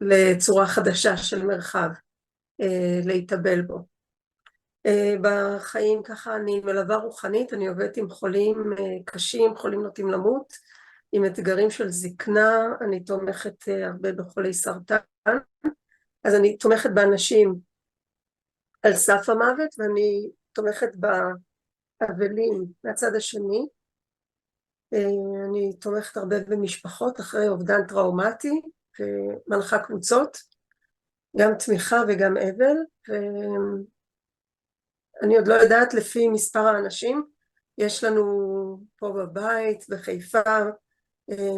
לצורה חדשה של מרחב להתאבל בו. בחיים ככה אני מלווה רוחנית, אני עובדת עם חולים קשים, חולים נוטים למות, עם אתגרים של זקנה, אני תומכת הרבה בחולי סרטן, אז אני תומכת באנשים על סף המוות, ואני תומכת באבלים מהצד השני, אני תומכת הרבה במשפחות אחרי אובדן טראומטי, ומנחה קבוצות, גם תמיכה וגם אבל, אני עוד לא יודעת לפי מספר האנשים, יש לנו פה בבית, בחיפה,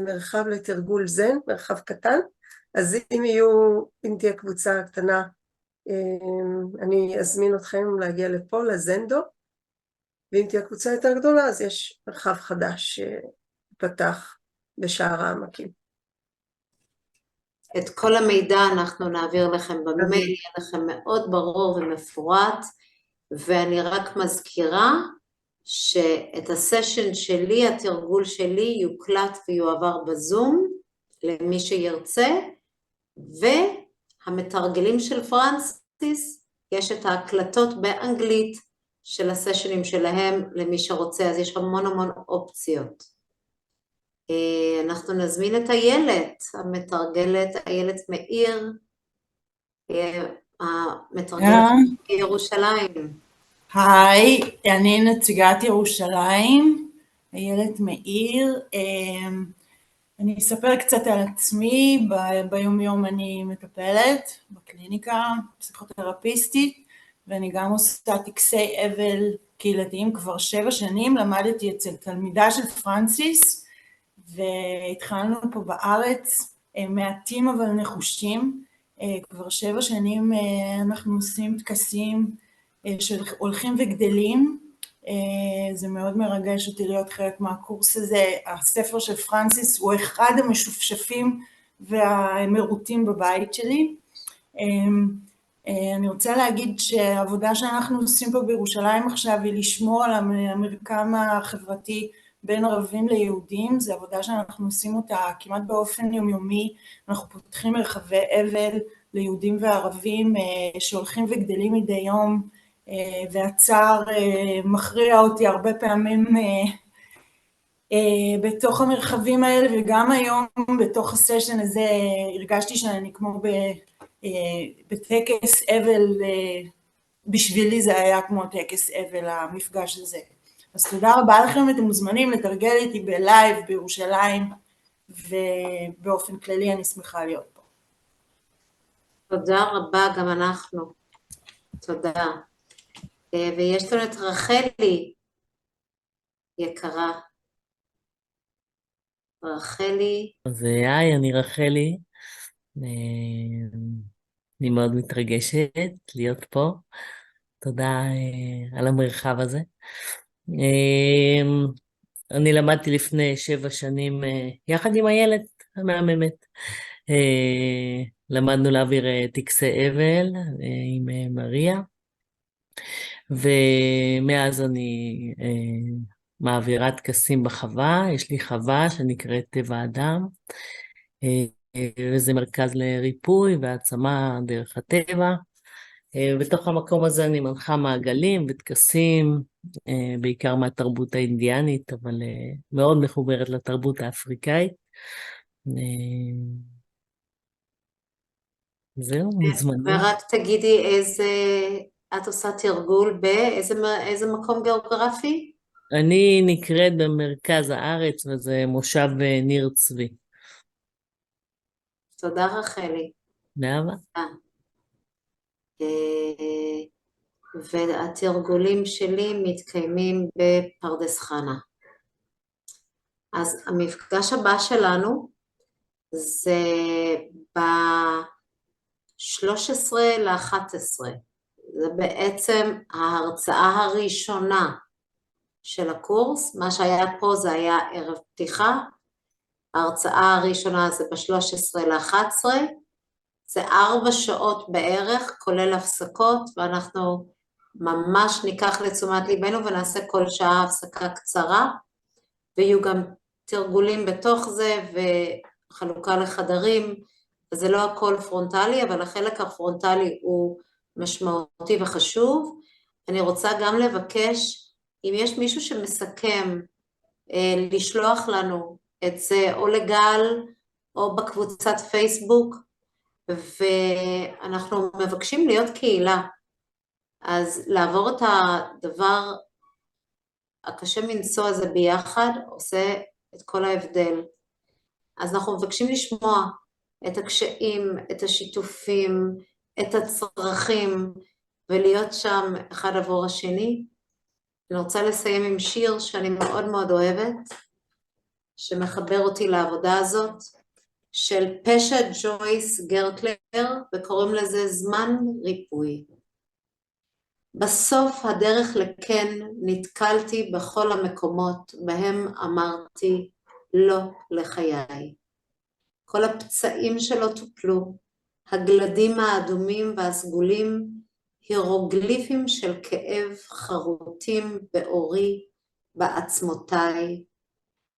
מרחב לתרגול זן, מרחב קטן, אז אם תהיה קבוצה קטנה, אני אזמין אתכם להגיע לפה, לזנדו, ואם תהיה קבוצה יותר גדולה, אז יש מרחב חדש שפתח בשער העמקים. את כל המידע אנחנו נעביר לכם במייל, יהיה לכם מאוד ברור ומפורט, ואני רק מזכירה שאת הסשן שלי, התרגול שלי, יוקלט ויועבר בזום למי שירצה, והמתרגלים של פרנסיס, יש את ההקלטות באנגלית של הסשנים שלהם למי שרוצה, אז יש המון אופציות. אנחנו נזמין את איילת, המתרגלת, איילת מאיר, המתרגלת בירושלים. היי, אני נציגת ירושלים, איילת מאיר. אני אספר קצת על עצמי, ביום יום אני מטפלת בקליניקה, פסיכותרפיסטית, ואני גם עושה טקסי אבל קהילתיים כבר 7 שנים, למדתי אצל תלמידה של פרנסיס, והתחלנו פה בארץ, מעטים אבל נחושים, כבר 7 שנים אנחנו עושים טקסים שהולכים וגדלים, זה מאוד מרגש אותי להיות חלק מהקורס הזה, הספר של פרנסיס הוא אחד המשופשפים והמרוטים בבית שלי. אני רוצה להגיד שהעבודה שאנחנו עושים פה בירושלים עכשיו היא לשמור על המרקם החברתי בין ערבים ליהודים, זו עבודה שאנחנו עושים אותה כמעט באופן יומיומי, אנחנו פותחים מרחבי אבל ליהודים וערבים שהולכים וגדלים מדי יום, והצער מכריע אותי הרבה פעמים בתוך המרחבים האלה, וגם היום בתוך הסשן הזה הרגשתי שאני כמו בטקס אבל, בשבילי זה היה כמו טקס אבל המפגש הזה. אז תודה רבה לכם, אתם מוזמנים לתרגל איתי בלייב בירושלים, ובאופן כללי אני שמחה להיות פה. תודה רבה, גם אנחנו. תודה. ויש לנו את רחלי, יקרה. רחלי. אז היי, אני רחלי. אני מאוד מתרגשת להיות פה. תודה על המרחב הזה. אני למדתי לפני 7 שנים, יחד עם הילד המהממת, למדנו להעביר טקסי אבל עם מריה, ומאז אני מעבירה טקסים בחווה. יש לי חווה שנקראת טבע אדם, וזה מרכז לריפוי והעצמה דרך הטבע. בתוך המקום הזה אני מנחה מעגלים וטקסים, בעיקר מהתרבות האינדיאנית, אבל מאוד מחוברת לתרבות האפריקאית. זהו, מוזמנים. ורק תגידי את עושה תרגול באיזה מקום גיאוגרפי? אני נקראת במרכז הארץ, וזה מושב ניר צבי. תודה רחלי. באהבה. והתרגולים שלי מתקיימים בפרדס חנה. אז המפגש הבא שלנו זה ב-13/11. זה בעצם ההרצאה הראשונה של הקורס. מה שהיה פה זה היה ערב פתיחה. ההרצאה הראשונה זה ב-13/11. זה 4 שעות בערך, כולל הפסקות, ואנחנו ממש ניקח לתשומת ליבנו ונעשה כל שעה הפסקה קצרה, ויהיו גם תרגולים בתוך זה וחלוקה לחדרים, וזה לא הכל פרונטלי, אבל החלק הפרונטלי הוא משמעותי וחשוב. אני רוצה גם לבקש, אם יש מישהו שמסכם, לשלוח לנו את זה או לגל או בקבוצת פייסבוק, ואנחנו מבקשים להיות קהילה, אז לעבור את הדבר הקשה מנשוא הזה ביחד, עושה את כל ההבדל. אז אנחנו מבקשים לשמוע את הקשיים, את השיתופים, את הצרכים, ולהיות שם אחד עבור השני. אני רוצה לסיים עם שיר שאני מאוד מאוד אוהבת, שמחבר אותי לעבודה הזאת, של פשע ג'ויס גרטלר, וקוראים לזה זמן ריפוי. בסוף הדרך לכן נתקלתי בכל המקומות בהם אמרתי לא לחיי. כל הפצעים שלו טופלו, הגלדים האדומים והסגולים, הירוגליפים של כאב חרוטים באורי, בעצמותיי,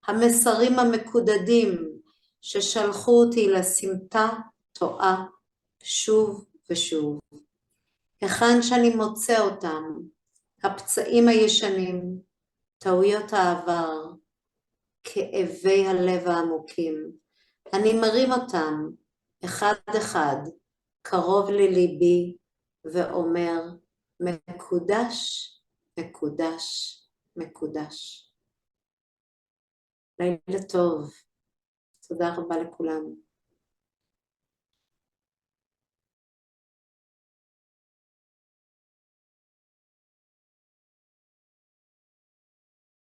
המסרים המקודדים ששלחו אותי לסמטה טועה שוב ושוב. היכן שאני מוצא אותם, הפצעים הישנים, טעויות העבר, כאבי הלב העמוקים, אני מרים אותם אחד אחד, קרוב לליבי, ואומר, מקודש, מקודש, מקודש. לילה טוב. תודה רבה לכולם.